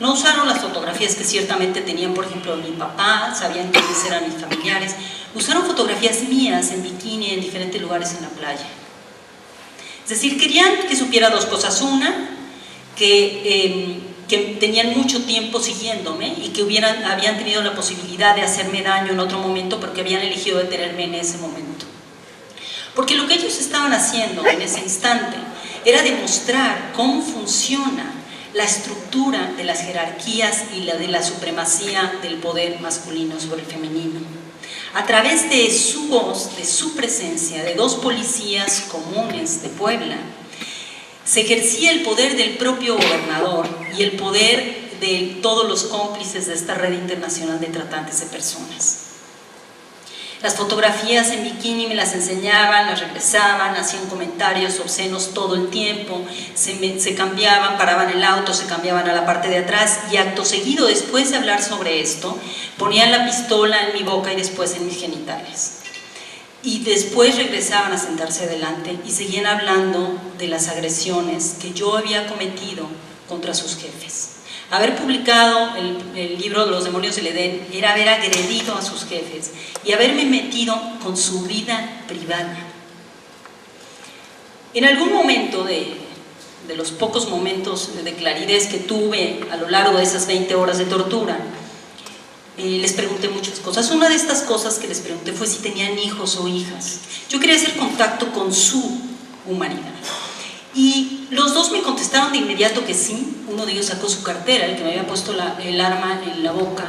no usaron las fotografías que ciertamente tenían, por ejemplo, mi papá, sabían quiénes eran mis familiares, usaron fotografías mías en bikini en diferentes lugares en la playa. Es decir, querían que supiera dos cosas. Una, que tenían mucho tiempo siguiéndome y que habían tenido la posibilidad de hacerme daño en otro momento, pero que habían elegido detenerme en ese momento. Porque lo que ellos estaban haciendo en ese instante era demostrar cómo funciona la estructura de las jerarquías y la de la supremacía del poder masculino sobre el femenino. A través de su voz, de su presencia, de dos policías comunes de Puebla, se ejercía el poder del propio gobernador y el poder de todos los cómplices de esta red internacional de tratantes de personas. Las fotografías en bikini me las enseñaban, las regresaban, hacían comentarios obscenos todo el tiempo, se cambiaban, paraban el auto, se cambiaban a la parte de atrás y acto seguido, después de hablar sobre esto, ponían la pistola en mi boca y después en mis genitales. Y después regresaban a sentarse adelante y seguían hablando de las agresiones que yo había cometido contra sus jefes. Haber publicado el libro Los demonios del Edén era haber agredido a sus jefes y haberme metido con su vida privada. En algún momento de los pocos momentos de claridad que tuve a lo largo de esas 20 horas de tortura, les pregunté muchas cosas. Una de estas cosas que les pregunté fue si tenían hijos o hijas. Yo quería hacer contacto con su humanidad. Y los dos me contestaron de inmediato que sí. Uno de ellos sacó su cartera, el que me había puesto el arma en la boca,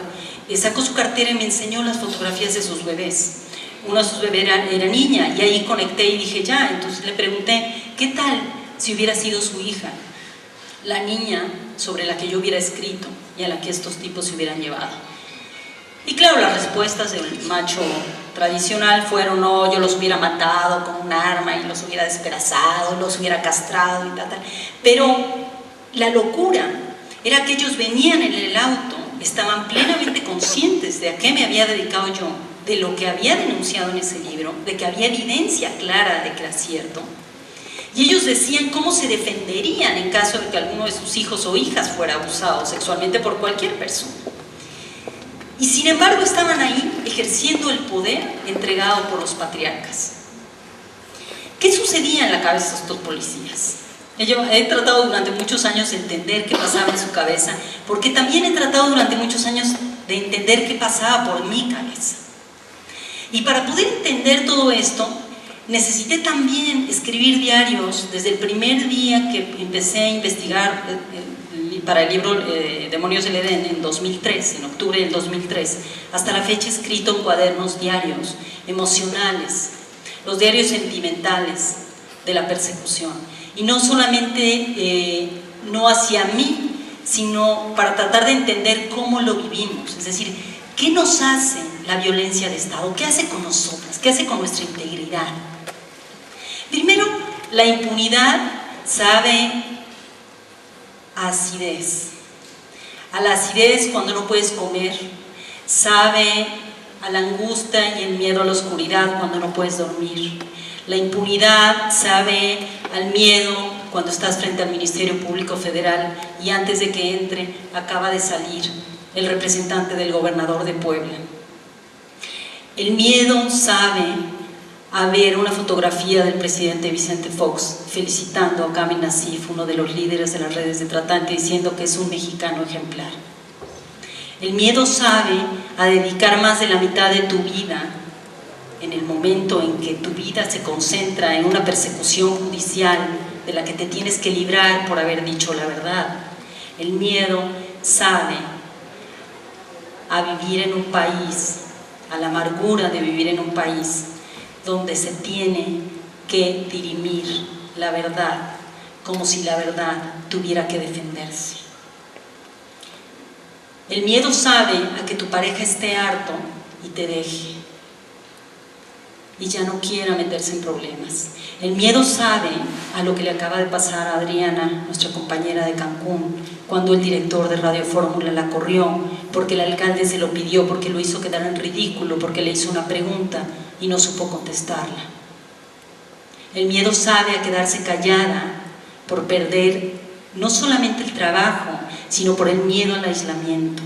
sacó su cartera y me enseñó las fotografías de sus bebés. Uno de sus bebés era niña y ahí conecté y dije ya. Entonces le pregunté, ¿qué tal si hubiera sido su hija? La niña sobre la que yo hubiera escrito y a la que estos tipos se hubieran llevado. Y claro, las respuestas del macho tradicional fueron: no, yo los hubiera matado con un arma y los hubiera despedazado, los hubiera castrado y tal. Pero la locura era que ellos venían en el auto, estaban plenamente conscientes de a qué me había dedicado yo, de lo que había denunciado en ese libro, de que había evidencia clara de que era cierto. Y ellos decían cómo se defenderían en caso de que alguno de sus hijos o hijas fuera abusado sexualmente por cualquier persona. Y sin embargo estaban ahí ejerciendo el poder entregado por los patriarcas. ¿Qué sucedía en la cabeza de estos policías? Yo he tratado durante muchos años de entender qué pasaba en su cabeza, porque también he tratado durante muchos años de entender qué pasaba por mi cabeza. Y para poder entender todo esto, necesité también escribir diarios desde el primer día que empecé a investigar para el libro Demonios del Edén en 2003, en octubre del 2003, hasta la fecha he escrito en cuadernos diarios, emocionales, los diarios sentimentales de la persecución. Y no solamente no hacia mí, sino para tratar de entender cómo lo vivimos, es decir, ¿qué nos hace la violencia de Estado? ¿Qué hace con nosotras? ¿Qué hace con nuestra integridad? Primero, la impunidad sabe a acidez. A la acidez cuando no puedes comer, sabe a la angustia y el miedo a la oscuridad cuando no puedes dormir. La impunidad sabe al miedo cuando estás frente al Ministerio Público Federal y antes de que entre acaba de salir el representante del gobernador de Puebla. El miedo sabe a ver una fotografía del presidente Vicente Fox felicitando a Kamil Nazif, uno de los líderes de las redes de tratante, diciendo que es un mexicano ejemplar. El miedo sabe a dedicar más de la mitad de tu vida en el momento en que tu vida se concentra en una persecución judicial de la que te tienes que librar por haber dicho la verdad. El miedo sabe a vivir en un país, a la amargura de vivir en un país donde se tiene que dirimir la verdad como si la verdad tuviera que defenderse. El miedo sabe a que tu pareja esté harto y te deje y ya no quiera meterse en problemas. El miedo sabe a lo que le acaba de pasar a Adriana, nuestra compañera de Cancún, cuando el director de Radio Fórmula la corrió porque el alcalde se lo pidió, porque lo hizo quedar en ridículo, porque le hizo una pregunta y no supo contestarla. El miedo sabe a quedarse callada por perder no solamente el trabajo, sino por el miedo al aislamiento.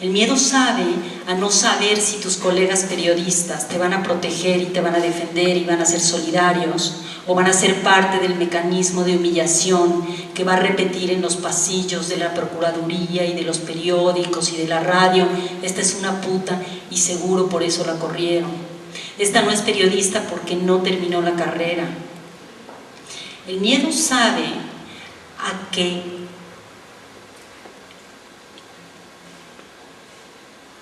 El miedo sabe a no saber si tus colegas periodistas te van a proteger y te van a defender y van a ser solidarios, o van a ser parte del mecanismo de humillación que va a repetir en los pasillos de la Procuraduría y de los periódicos y de la radio: esta es una puta y seguro por eso la corrieron. Esta no es periodista porque no terminó la carrera. El miedo sabe a que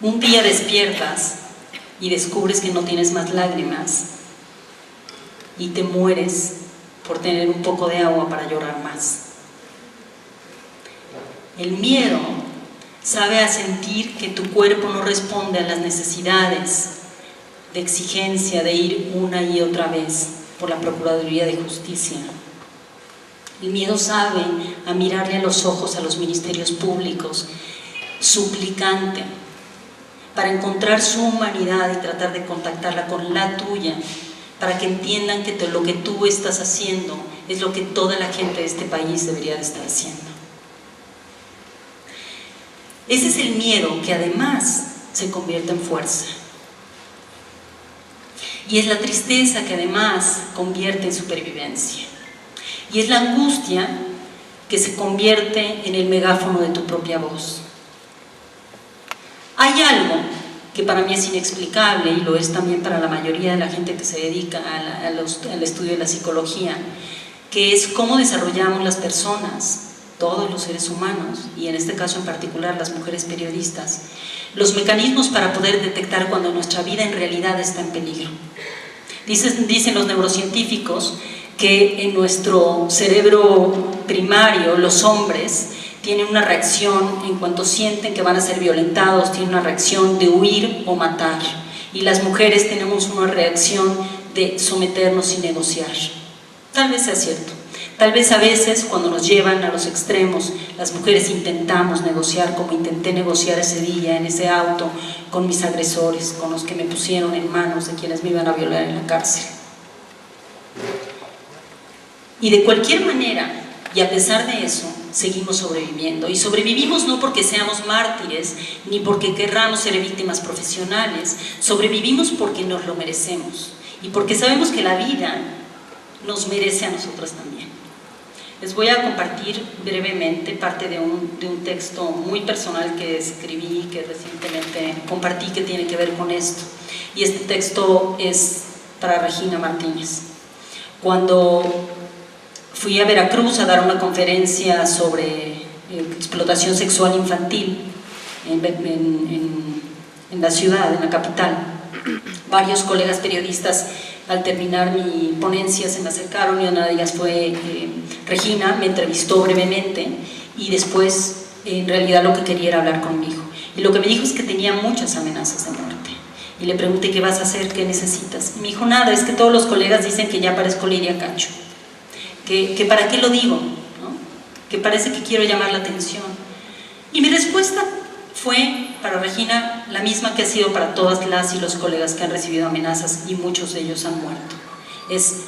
un día despiertas y descubres que no tienes más lágrimas y te mueres por tener un poco de agua para llorar más. El miedo sabe a sentir que tu cuerpo no responde a las necesidades de exigencia, de ir una y otra vez por la Procuraduría de Justicia. El miedo sabe a mirarle a los ojos a los ministerios públicos, suplicante, para encontrar su humanidad y tratar de contactarla con la tuya, para que entiendan que lo que tú estás haciendo es lo que toda la gente de este país debería de estar haciendo. Ese es el miedo que además se convierte en fuerza. Y es la tristeza que además convierte en supervivencia. Y es la angustia que se convierte en el megáfono de tu propia voz. Hay algo que para mí es inexplicable, y lo es también para la mayoría de la gente que se dedica al estudio de la psicología, que es cómo desarrollamos las personas, todos los seres humanos, y en este caso en particular las mujeres periodistas, los mecanismos para poder detectar cuando nuestra vida en realidad está en peligro. Dicen los neurocientíficos que en nuestro cerebro primario, los hombres tienen una reacción en cuanto sienten que van a ser violentados, tienen una reacción de huir o matar, y las mujeres tenemos una reacción de someternos y negociar. Tal vez sea cierto, tal vez a veces cuando nos llevan a los extremos, las mujeres intentamos negociar, como intenté negociar ese día en ese auto con mis agresores, con los que me pusieron en manos de quienes me iban a violar en la cárcel. Y de cualquier manera, y a pesar de eso, seguimos sobreviviendo. Y sobrevivimos no porque seamos mártires, ni porque querramos ser víctimas profesionales. Sobrevivimos porque nos lo merecemos. Y porque sabemos que la vida nos merece a nosotras también. Les voy a compartir brevemente parte de un texto muy personal que escribí, que recientemente compartí, que tiene que ver con esto. Y este texto es para Regina Martínez. Cuando fui a Veracruz a dar una conferencia sobre explotación sexual infantil en la ciudad, en la capital. Varios colegas periodistas, al terminar mi ponencia, se me acercaron y una de ellas fue Regina, me entrevistó brevemente y después en realidad lo que quería era hablar conmigo. Y lo que me dijo es que tenía muchas amenazas de muerte. Y le pregunté, ¿qué vas a hacer? ¿Qué necesitas? Y me dijo, nada, es que todos los colegas dicen que ya parezco Lidia Cacho. Que para qué lo digo, ¿no? Que parece que quiero llamar la atención. Y mi respuesta fue para Regina la misma que ha sido para todas las y los colegas que han recibido amenazas y muchos de ellos han muerto. Es,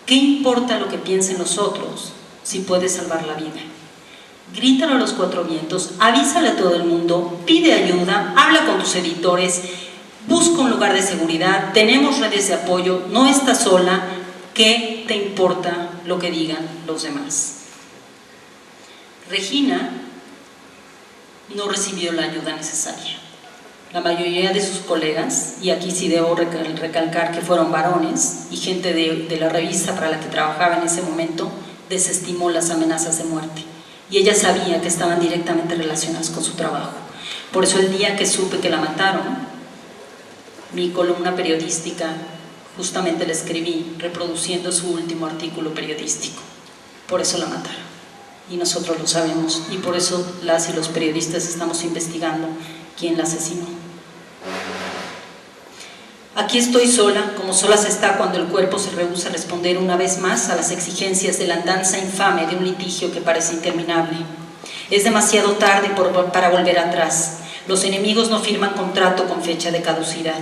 ¿qué importa lo que piensen los otros si puedes salvar la vida? Grítalo a los cuatro vientos, avísale a todo el mundo, pide ayuda, habla con tus editores, busca un lugar de seguridad, tenemos redes de apoyo, no estás sola. ¿Qué te importa lo que digan los demás? Regina no recibió la ayuda necesaria. La mayoría de sus colegas, y aquí sí debo recalcar que fueron varones y gente de la revista para la que trabajaba en ese momento, desestimó las amenazas de muerte. Y ella sabía que estaban directamente relacionadas con su trabajo. Por eso el día que supe que la mataron, mi columna periodística justamente la escribí reproduciendo su último artículo periodístico. Por eso la mataron. Y nosotros lo sabemos. Y por eso las y los periodistas estamos investigando quién la asesinó. Aquí estoy sola, como sola se está cuando el cuerpo se rehúsa a responder una vez más a las exigencias de la andanza infame de un litigio que parece interminable. Es demasiado tarde para volver atrás. Los enemigos no firman contrato con fecha de caducidad.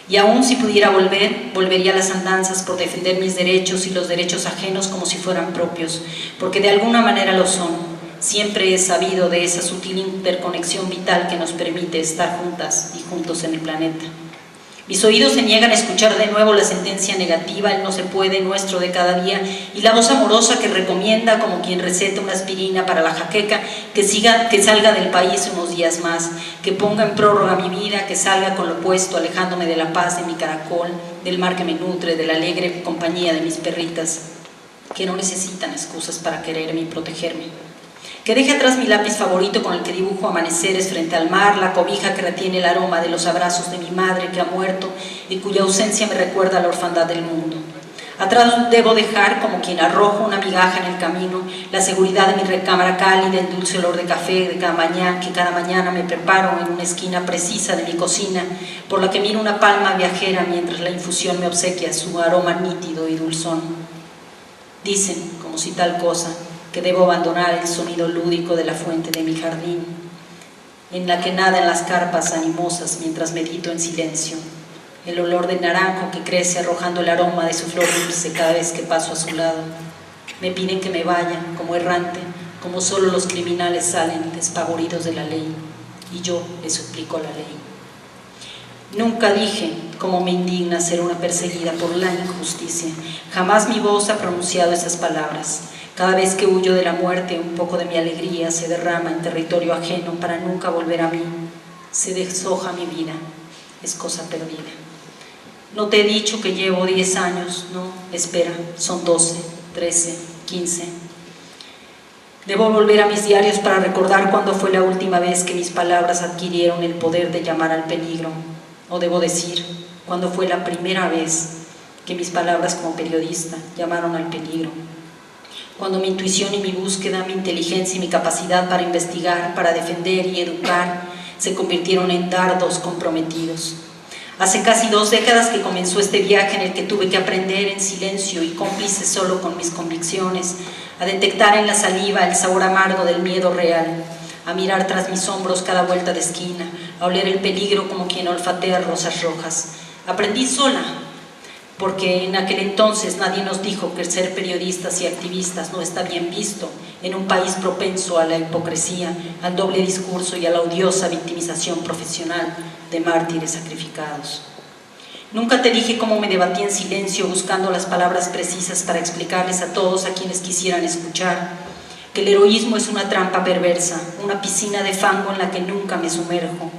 Y aún si pudiera volver, volvería a las andanzas por defender mis derechos y los derechos ajenos como si fueran propios, porque de alguna manera lo son. Siempre he sabido de esa sutil interconexión vital que nos permite estar juntas y juntos en el planeta. Mis oídos se niegan a escuchar de nuevo la sentencia negativa, el no se puede nuestro de cada día, y la voz amorosa que recomienda, como quien receta una aspirina para la jaqueca, que salga del país unos días más, que ponga en prórroga mi vida, que salga con lo opuesto, alejándome de la paz de mi caracol, del mar que me nutre, de la alegre compañía de mis perritas, que no necesitan excusas para quererme y protegerme. Que deje atrás mi lápiz favorito con el que dibujo amaneceres frente al mar, la cobija que retiene el aroma de los abrazos de mi madre que ha muerto y cuya ausencia me recuerda a la orfandad del mundo. Atrás debo dejar, como quien arroja una migaja en el camino, la seguridad de mi recámara cálida, el dulce olor de café que cada mañana me preparo en una esquina precisa de mi cocina, por la que miro una palma viajera mientras la infusión me obsequia su aroma nítido y dulzón. Dicen, como si tal cosa, que debo abandonar el sonido lúdico de la fuente de mi jardín, en la que nadan las carpas animosas mientras medito en silencio. El olor del naranjo que crece arrojando el aroma de su flor dulce cada vez que paso a su lado. Me piden que me vaya, como errante, como solo los criminales salen despavoridos de la ley, y yo les suplico la ley. Nunca dije cómo me indigna ser una perseguida por la injusticia. Jamás mi voz ha pronunciado esas palabras. Cada vez que huyo de la muerte, un poco de mi alegría se derrama en territorio ajeno para nunca volver a mí. Se deshoja mi vida, es cosa perdida. No te he dicho que llevo 10 años, no, espera, son 12, 13, 15. Debo volver a mis diarios para recordar cuándo fue la última vez que mis palabras adquirieron el poder de llamar al peligro. O debo decir, cuándo fue la primera vez que mis palabras como periodista llamaron al peligro. Cuando mi intuición y mi búsqueda, mi inteligencia y mi capacidad para investigar, para defender y educar se convirtieron en dardos comprometidos. Hace casi 2 décadas que comenzó este viaje en el que tuve que aprender en silencio y cómplice solo con mis convicciones, a detectar en la saliva el sabor amargo del miedo real, a mirar tras mis hombros cada vuelta de esquina, a oler el peligro como quien olfatea rosas rojas. Aprendí sola, porque en aquel entonces nadie nos dijo que el ser periodistas y activistas no está bien visto en un país propenso a la hipocresía, al doble discurso y a la odiosa victimización profesional de mártires sacrificados. Nunca te dije cómo me debatí en silencio buscando las palabras precisas para explicarles a todos a quienes quisieran escuchar que el heroísmo es una trampa perversa, una piscina de fango en la que nunca me sumerjo,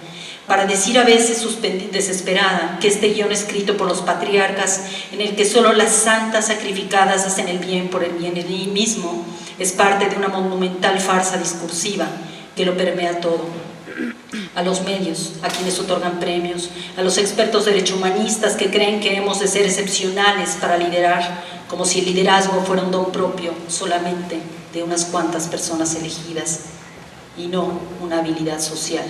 para decir a veces desesperada que este guión escrito por los patriarcas, en el que solo las santas sacrificadas hacen el bien por el bien mismo, es parte de una monumental farsa discursiva que lo permea todo. A los medios, a quienes otorgan premios, a los expertos derechohumanistas que creen que hemos de ser excepcionales para liderar, como si el liderazgo fuera un don propio solamente de unas cuantas personas elegidas y no una habilidad social.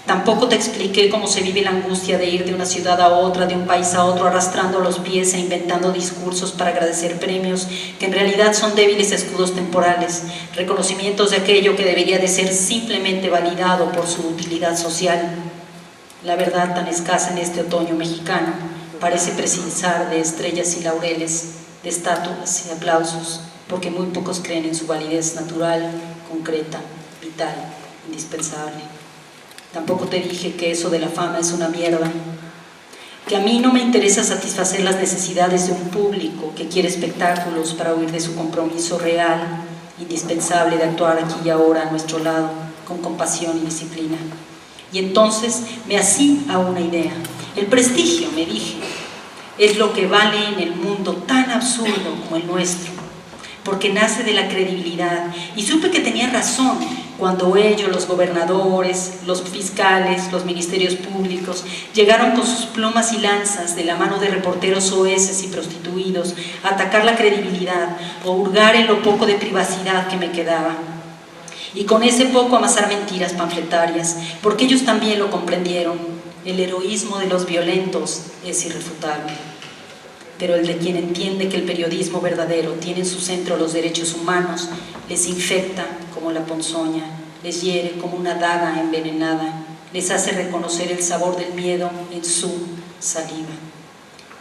Tampoco te expliqué cómo se vive la angustia de ir de una ciudad a otra, de un país a otro, arrastrando los pies e inventando discursos para agradecer premios que en realidad son débiles escudos temporales, reconocimientos de aquello que debería de ser simplemente validado por su utilidad social. La verdad tan escasa en este otoño mexicano parece precisar de estrellas y laureles, de estatuas y aplausos, porque muy pocos creen en su validez natural, concreta, vital, indispensable. Tampoco te dije que eso de la fama es una mierda, que a mí no me interesa satisfacer las necesidades de un público que quiere espectáculos para huir de su compromiso real, indispensable de actuar aquí y ahora a nuestro lado, con compasión y disciplina. Y entonces me así a una idea. El prestigio, me dije, es lo que vale en el mundo tan absurdo como el nuestro, porque nace de la credibilidad. Y supe que tenía razón cuando ellos, los gobernadores, los fiscales, los ministerios públicos, llegaron con sus plumas y lanzas de la mano de reporteros soeces y prostituidos a atacar la credibilidad o hurgar en lo poco de privacidad que me quedaba. Y con ese poco amasar mentiras panfletarias, porque ellos también lo comprendieron. El heroísmo de los violentos es irrefutable, pero el de quien entiende que el periodismo verdadero tiene en su centro los derechos humanos, les infecta como la ponzoña, les hiere como una daga envenenada, les hace reconocer el sabor del miedo en su saliva.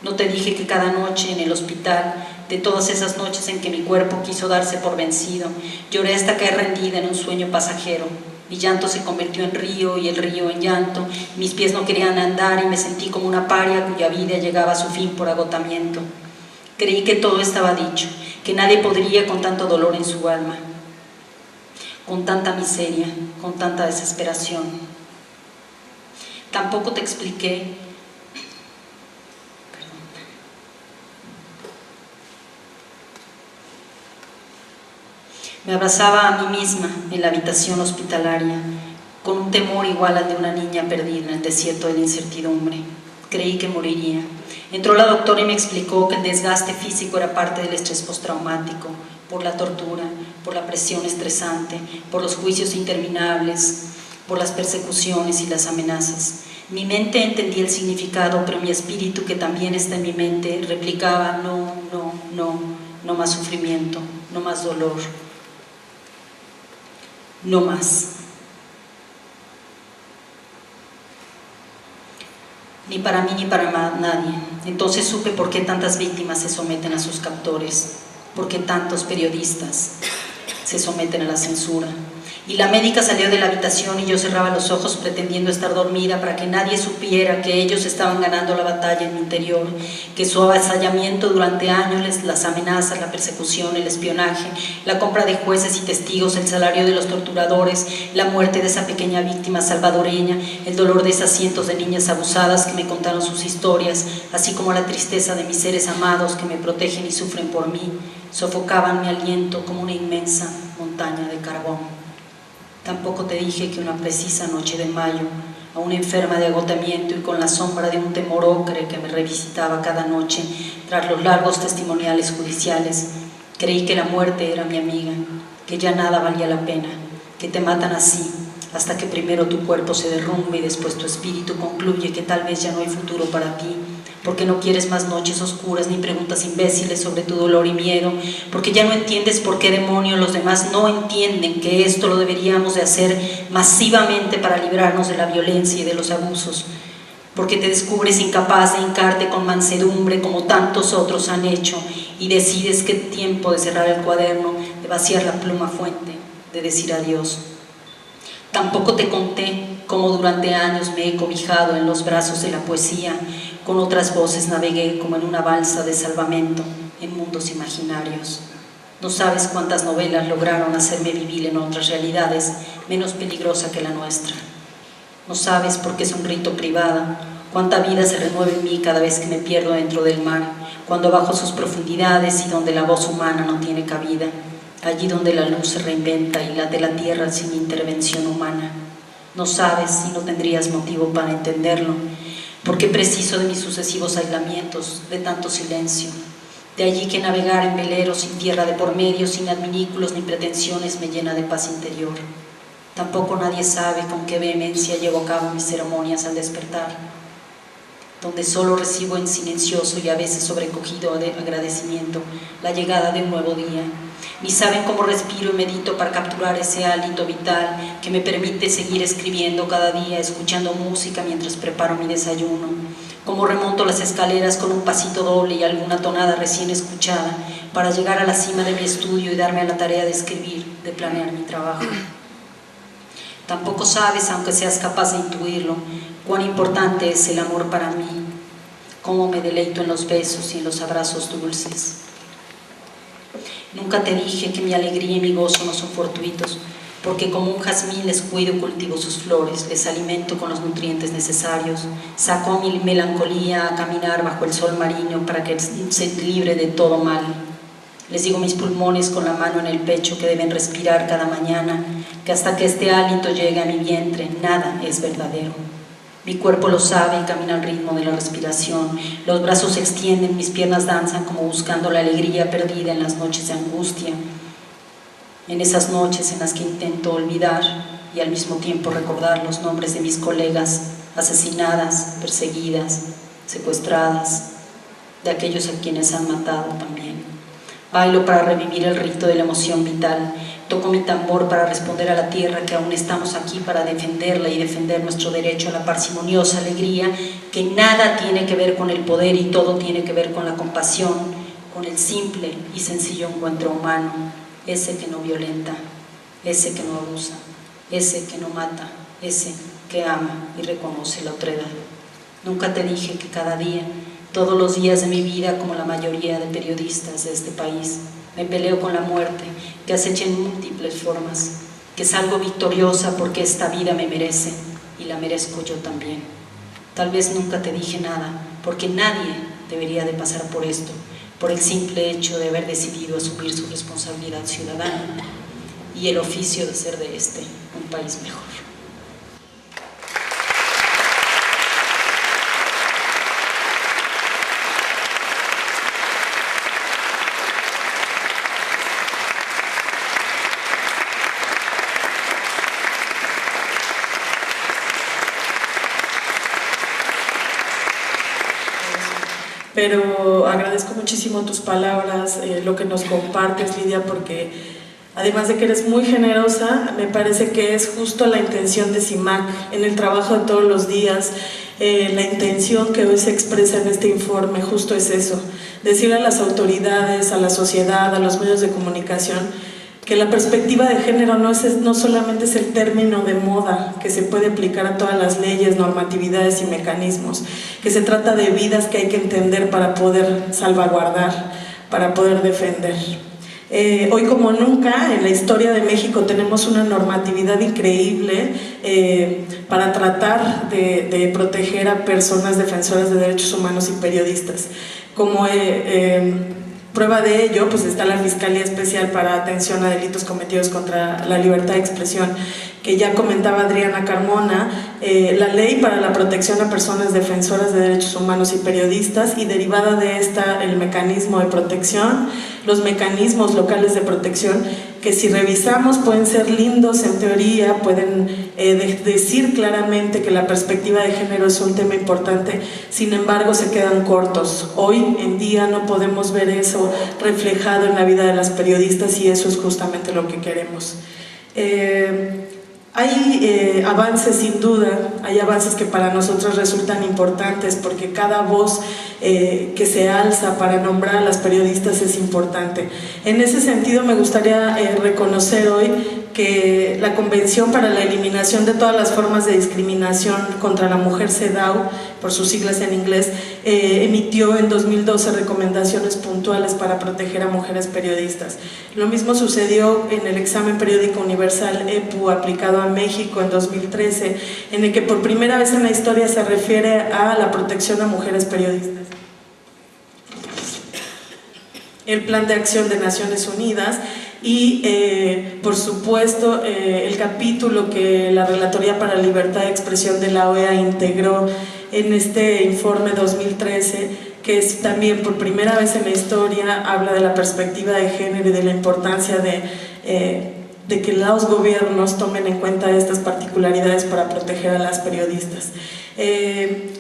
No te dije que cada noche en el hospital, de todas esas noches en que mi cuerpo quiso darse por vencido, lloré hasta caer rendida en un sueño pasajero. Mi llanto se convirtió en río y el río en llanto, mis pies no querían andar y me sentí como una paria cuya vida llegaba a su fin por agotamiento. Creí que todo estaba dicho, que nadie podría con tanto dolor en su alma, con tanta miseria, con tanta desesperación. Tampoco te expliqué Me abrazaba a mí misma en la habitación hospitalaria, con un temor igual al de una niña perdida en el desierto de la incertidumbre. Creí que moriría. Entró la doctora y me explicó que el desgaste físico era parte del estrés postraumático, por la tortura, por la presión estresante, por los juicios interminables, por las persecuciones y las amenazas. Mi mente entendía el significado, pero mi espíritu, que también está en mi mente, replicaba: no, no, no, no más sufrimiento, no más dolor, no más. Ni para mí ni para nadie. Entonces supe por qué tantas víctimas se someten a sus captores, por qué tantos periodistas se someten a la censura. Y la médica salió de la habitación y yo cerraba los ojos pretendiendo estar dormida para que nadie supiera que ellos estaban ganando la batalla en mi interior, que su avasallamiento durante años, las amenazas, la persecución, el espionaje, la compra de jueces y testigos, el salario de los torturadores, la muerte de esa pequeña víctima salvadoreña, el dolor de esas cientos de niñas abusadas que me contaron sus historias, así como la tristeza de mis seres amados que me protegen y sufren por mí, sofocaban mi aliento como una inmensa montaña de carbón. Tampoco te dije que una precisa noche de mayo, aún enferma de agotamiento y con la sombra de un temor ocre que me revisitaba cada noche tras los largos testimoniales judiciales, creí que la muerte era mi amiga, que ya nada valía la pena, que te matan así, hasta que primero tu cuerpo se derrumbe y después tu espíritu concluye que tal vez ya no hay futuro para ti, porque no quieres más noches oscuras ni preguntas imbéciles sobre tu dolor y miedo, porque ya no entiendes por qué demonios los demás no entienden que esto lo deberíamos de hacer masivamente para librarnos de la violencia y de los abusos, porque te descubres incapaz de hincarte con mansedumbre como tantos otros han hecho y decides que es tiempo de cerrar el cuaderno, de vaciar la pluma fuente, de decir adiós. Tampoco te conté cómo durante años me he cobijado en los brazos de la poesía, con otras voces navegué como en una balsa de salvamento en mundos imaginarios. No sabes cuántas novelas lograron hacerme vivir en otras realidades menos peligrosa que la nuestra. No sabes por qué es un rito privado, cuánta vida se renueva en mí cada vez que me pierdo dentro del mar, cuando bajo sus profundidades y donde la voz humana no tiene cabida, allí donde la luz se reinventa y late la tierra sin intervención humana. No sabes y no tendrías motivo para entenderlo, porque preciso de mis sucesivos aislamientos, de tanto silencio. De allí que navegar en veleros sin tierra de por medio, sin adminículos ni pretensiones, me llena de paz interior. Tampoco nadie sabe con qué vehemencia llevo a cabo mis ceremonias al despertar, donde solo recibo en silencioso y a veces sobrecogido de agradecimiento la llegada de un nuevo día. Ni saben cómo respiro y medito para capturar ese hálito vital que me permite seguir escribiendo cada día, escuchando música mientras preparo mi desayuno, cómo remonto las escaleras con un pasito doble y alguna tonada recién escuchada para llegar a la cima de mi estudio y darme a la tarea de escribir, de planear mi trabajo. Tampoco sabes, aunque seas capaz de intuirlo, cuán importante es el amor para mí, cómo me deleito en los besos y en los abrazos dulces. Nunca te dije que mi alegría y mi gozo no son fortuitos, porque como un jazmín les cuido y cultivo sus flores, les alimento con los nutrientes necesarios, saco mi melancolía a caminar bajo el sol marino para que se libre de todo mal. Les digo a mis pulmones con la mano en el pecho que deben respirar cada mañana, que hasta que este hálito llegue a mi vientre, nada es verdadero. Mi cuerpo lo sabe y camina al ritmo de la respiración. Los brazos se extienden, mis piernas danzan como buscando la alegría perdida en las noches de angustia. En esas noches en las que intento olvidar y al mismo tiempo recordar los nombres de mis colegas asesinadas, perseguidas, secuestradas, de aquellos a quienes han matado también. Bailo para revivir el rito de la emoción vital. Toco mi tambor para responder a la tierra que aún estamos aquí para defenderla y defender nuestro derecho a la parsimoniosa alegría, que nada tiene que ver con el poder y todo tiene que ver con la compasión, con el simple y sencillo encuentro humano, ese que no violenta, ese que no abusa, ese que no mata, ese que ama y reconoce la otredad. Nunca te dije que cada día, todos los días de mi vida, como la mayoría de periodistas de este país, me peleo con la muerte, que acecha en múltiples formas, que salgo victoriosa porque esta vida me merece y la merezco yo también. Tal vez nunca te dije nada, porque nadie debería de pasar por esto, por el simple hecho de haber decidido asumir su responsabilidad ciudadana y el oficio de hacer de este un país mejor. pero agradezco muchísimo tus palabras, lo que nos compartes, Lidia, porque además de que eres muy generosa, me parece que es justo la intención de CIMAC en el trabajo de todos los días. La intención que hoy se expresa en este informe justo es eso, decirle a las autoridades, a la sociedad, a los medios de comunicación, que la perspectiva de género no solamente es el término de moda que se puede aplicar a todas las leyes, normatividades y mecanismos, que se trata de vidas que hay que entender para poder salvaguardar, para poder defender. Hoy como nunca en la historia de México tenemos una normatividad increíble para tratar de proteger a personas defensoras de derechos humanos y periodistas. Como prueba de ello, pues está la Fiscalía Especial para Atención a Delitos Cometidos contra la Libertad de Expresión, que ya comentaba Adriana Carmona, la Ley para la Protección a Personas Defensoras de Derechos Humanos y Periodistas, y derivada de esta el mecanismo de protección, los mecanismos locales de protección, que si revisamos pueden ser lindos en teoría, pueden decir claramente que la perspectiva de género es un tema importante, sin embargo se quedan cortos. Hoy en día no podemos ver eso reflejado en la vida de las periodistas y eso es justamente lo que queremos. Hay avances sin duda, hay avances que para nosotros resultan importantes porque cada voz que se alza para nombrar a las periodistas es importante. En ese sentido me gustaría reconocer hoy que la Convención para la Eliminación de todas las formas de discriminación contra la mujer, CEDAW, por sus siglas en inglés, emitió en 2012 recomendaciones puntuales para proteger a mujeres periodistas. Lo mismo sucedió en el examen periódico universal EPU aplicado a México en 2013, en el que por primera vez en la historia se refiere a la protección a mujeres periodistas. El Plan de Acción de Naciones Unidas y por supuesto el capítulo que la Relatoría para la Libertad de Expresión de la OEA integró en este informe 2013, que es también por primera vez en la historia habla de la perspectiva de género y de la importancia de que los gobiernos tomen en cuenta estas particularidades para proteger a las periodistas.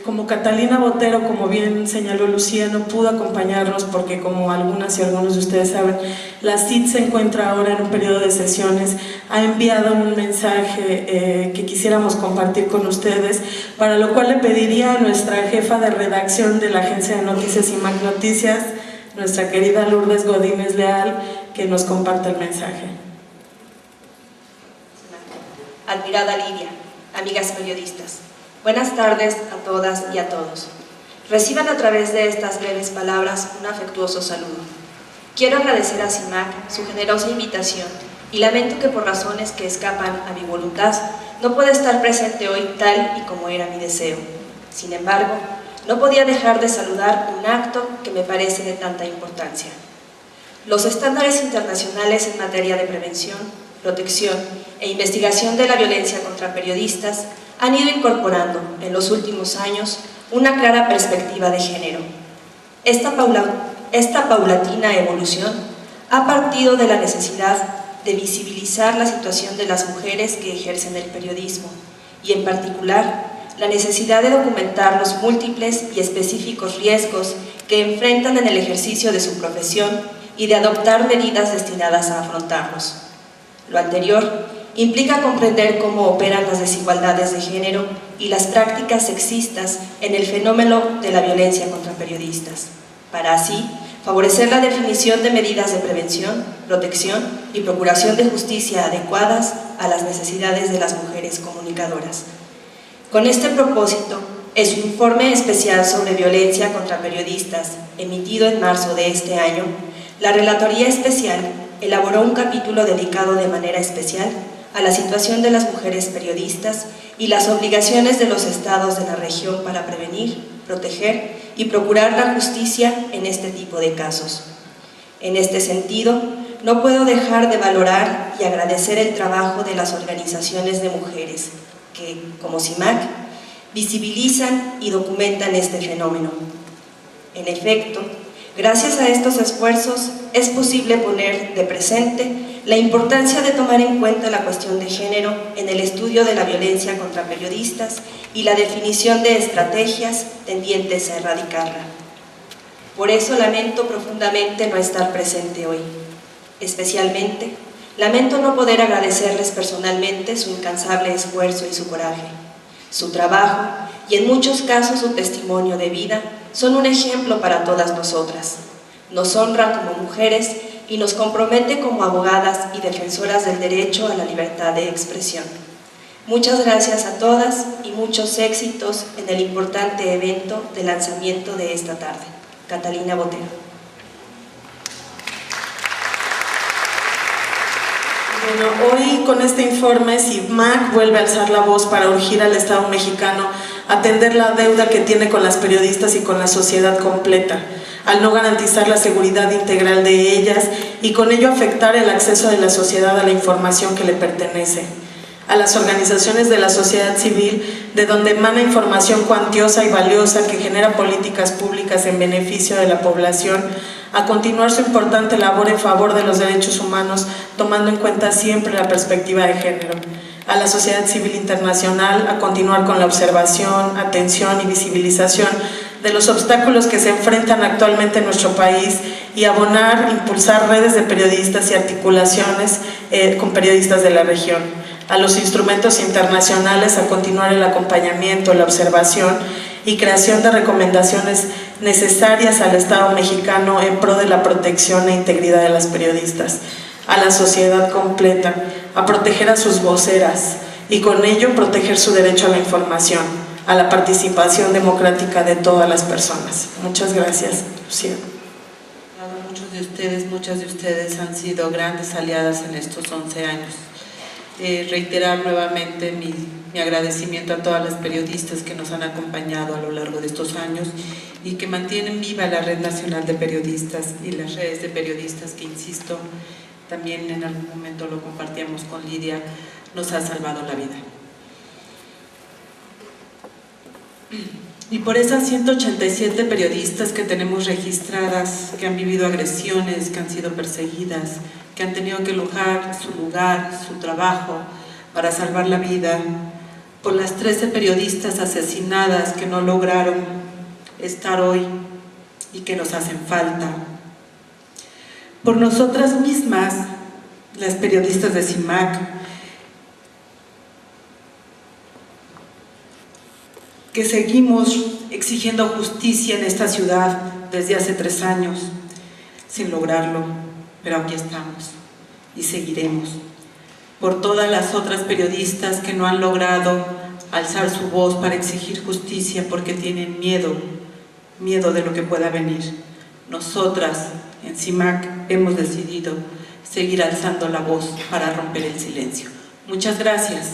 Como Catalina Botero, como bien señaló Lucía, no pudo acompañarnos porque, como algunas y algunos de ustedes saben, la CID se encuentra ahora en un periodo de sesiones. Ha enviado un mensaje que quisiéramos compartir con ustedes, para lo cual le pediría a nuestra jefa de redacción de la agencia de noticias CIMAC Noticias, nuestra querida Lourdes Godínez Leal, que nos comparta el mensaje. Admirada Lidia, amigas periodistas, buenas tardes a todas y a todos. Reciban a través de estas breves palabras un afectuoso saludo. Quiero agradecer a CIMAC su generosa invitación y lamento que por razones que escapan a mi voluntad no pueda estar presente hoy tal y como era mi deseo. Sin embargo, no podía dejar de saludar un acto que me parece de tanta importancia. Los estándares internacionales en materia de prevención, protección e investigación de la violencia contra periodistas han ido incorporando en los últimos años una clara perspectiva de género. Esta paulatina evolución ha partido de la necesidad de visibilizar la situación de las mujeres que ejercen el periodismo y, en particular, la necesidad de documentar los múltiples y específicos riesgos que enfrentan en el ejercicio de su profesión y de adoptar medidas destinadas a afrontarlos. Lo anterior implica comprender cómo operan las desigualdades de género y las prácticas sexistas en el fenómeno de la violencia contra periodistas, para así favorecer la definición de medidas de prevención, protección y procuración de justicia adecuadas a las necesidades de las mujeres comunicadoras. Con este propósito, en su informe especial sobre violencia contra periodistas, emitido en marzo de este año, la Relatoría Especial elaboró un capítulo dedicado de manera especial a la situación de las mujeres periodistas y las obligaciones de los estados de la región para prevenir, proteger y procurar la justicia en este tipo de casos. En este sentido, no puedo dejar de valorar y agradecer el trabajo de las organizaciones de mujeres que, como CIMAC, visibilizan y documentan este fenómeno. En efecto, gracias a estos esfuerzos es posible poner de presente la importancia de tomar en cuenta la cuestión de género en el estudio de la violencia contra periodistas y la definición de estrategias tendientes a erradicarla. Por eso lamento profundamente no estar presente hoy. Especialmente, lamento no poder agradecerles personalmente su incansable esfuerzo y su coraje. Su trabajo, y en muchos casos su testimonio de vida, son un ejemplo para todas nosotras. Nos honran como mujeres y nos compromete como abogadas y defensoras del derecho a la libertad de expresión. Muchas gracias a todas y muchos éxitos en el importante evento de lanzamiento de esta tarde. Catalina Botero. Bueno, hoy con este informe, CIMAC vuelve a alzar la voz para urgir al Estado mexicano a atender la deuda que tiene con las periodistas y con la sociedad completa, al no garantizar la seguridad integral de ellas y con ello afectar el acceso de la sociedad a la información que le pertenece. A las organizaciones de la sociedad civil, de donde emana información cuantiosa y valiosa que genera políticas públicas en beneficio de la población, a continuar su importante labor en favor de los derechos humanos, tomando en cuenta siempre la perspectiva de género. A la sociedad civil internacional, a continuar con la observación, atención y visibilización de los obstáculos que se enfrentan actualmente en nuestro país y abonar, impulsar redes de periodistas y articulaciones con periodistas de la región. A los instrumentos internacionales, a continuar el acompañamiento, la observación y creación de recomendaciones necesarias al Estado mexicano en pro de la protección e integridad de las periodistas. A la sociedad completa, a proteger a sus voceras y con ello proteger su derecho a la información, a la participación democrática de todas las personas. Muchas gracias, Lucía. Muchas de ustedes han sido grandes aliadas en estos 11 años. Reiterar nuevamente mi agradecimiento a todas las periodistas que nos han acompañado a lo largo de estos años y que mantienen viva la Red Nacional de Periodistas y las redes de periodistas que, insisto, también en algún momento lo compartíamos con Lidia, nos ha salvado la vida. Y por esas 187 periodistas que tenemos registradas, que han vivido agresiones, que han sido perseguidas, que han tenido que dejar su lugar, su trabajo para salvar la vida, por las 13 periodistas asesinadas que no lograron estar hoy y que nos hacen falta, por nosotras mismas, las periodistas de CIMAC, que seguimos exigiendo justicia en esta ciudad desde hace 3 años, sin lograrlo, pero aquí estamos y seguiremos. Por todas las otras periodistas que no han logrado alzar su voz para exigir justicia porque tienen miedo de lo que pueda venir. Nosotras en CIMAC hemos decidido seguir alzando la voz para romper el silencio. Muchas gracias.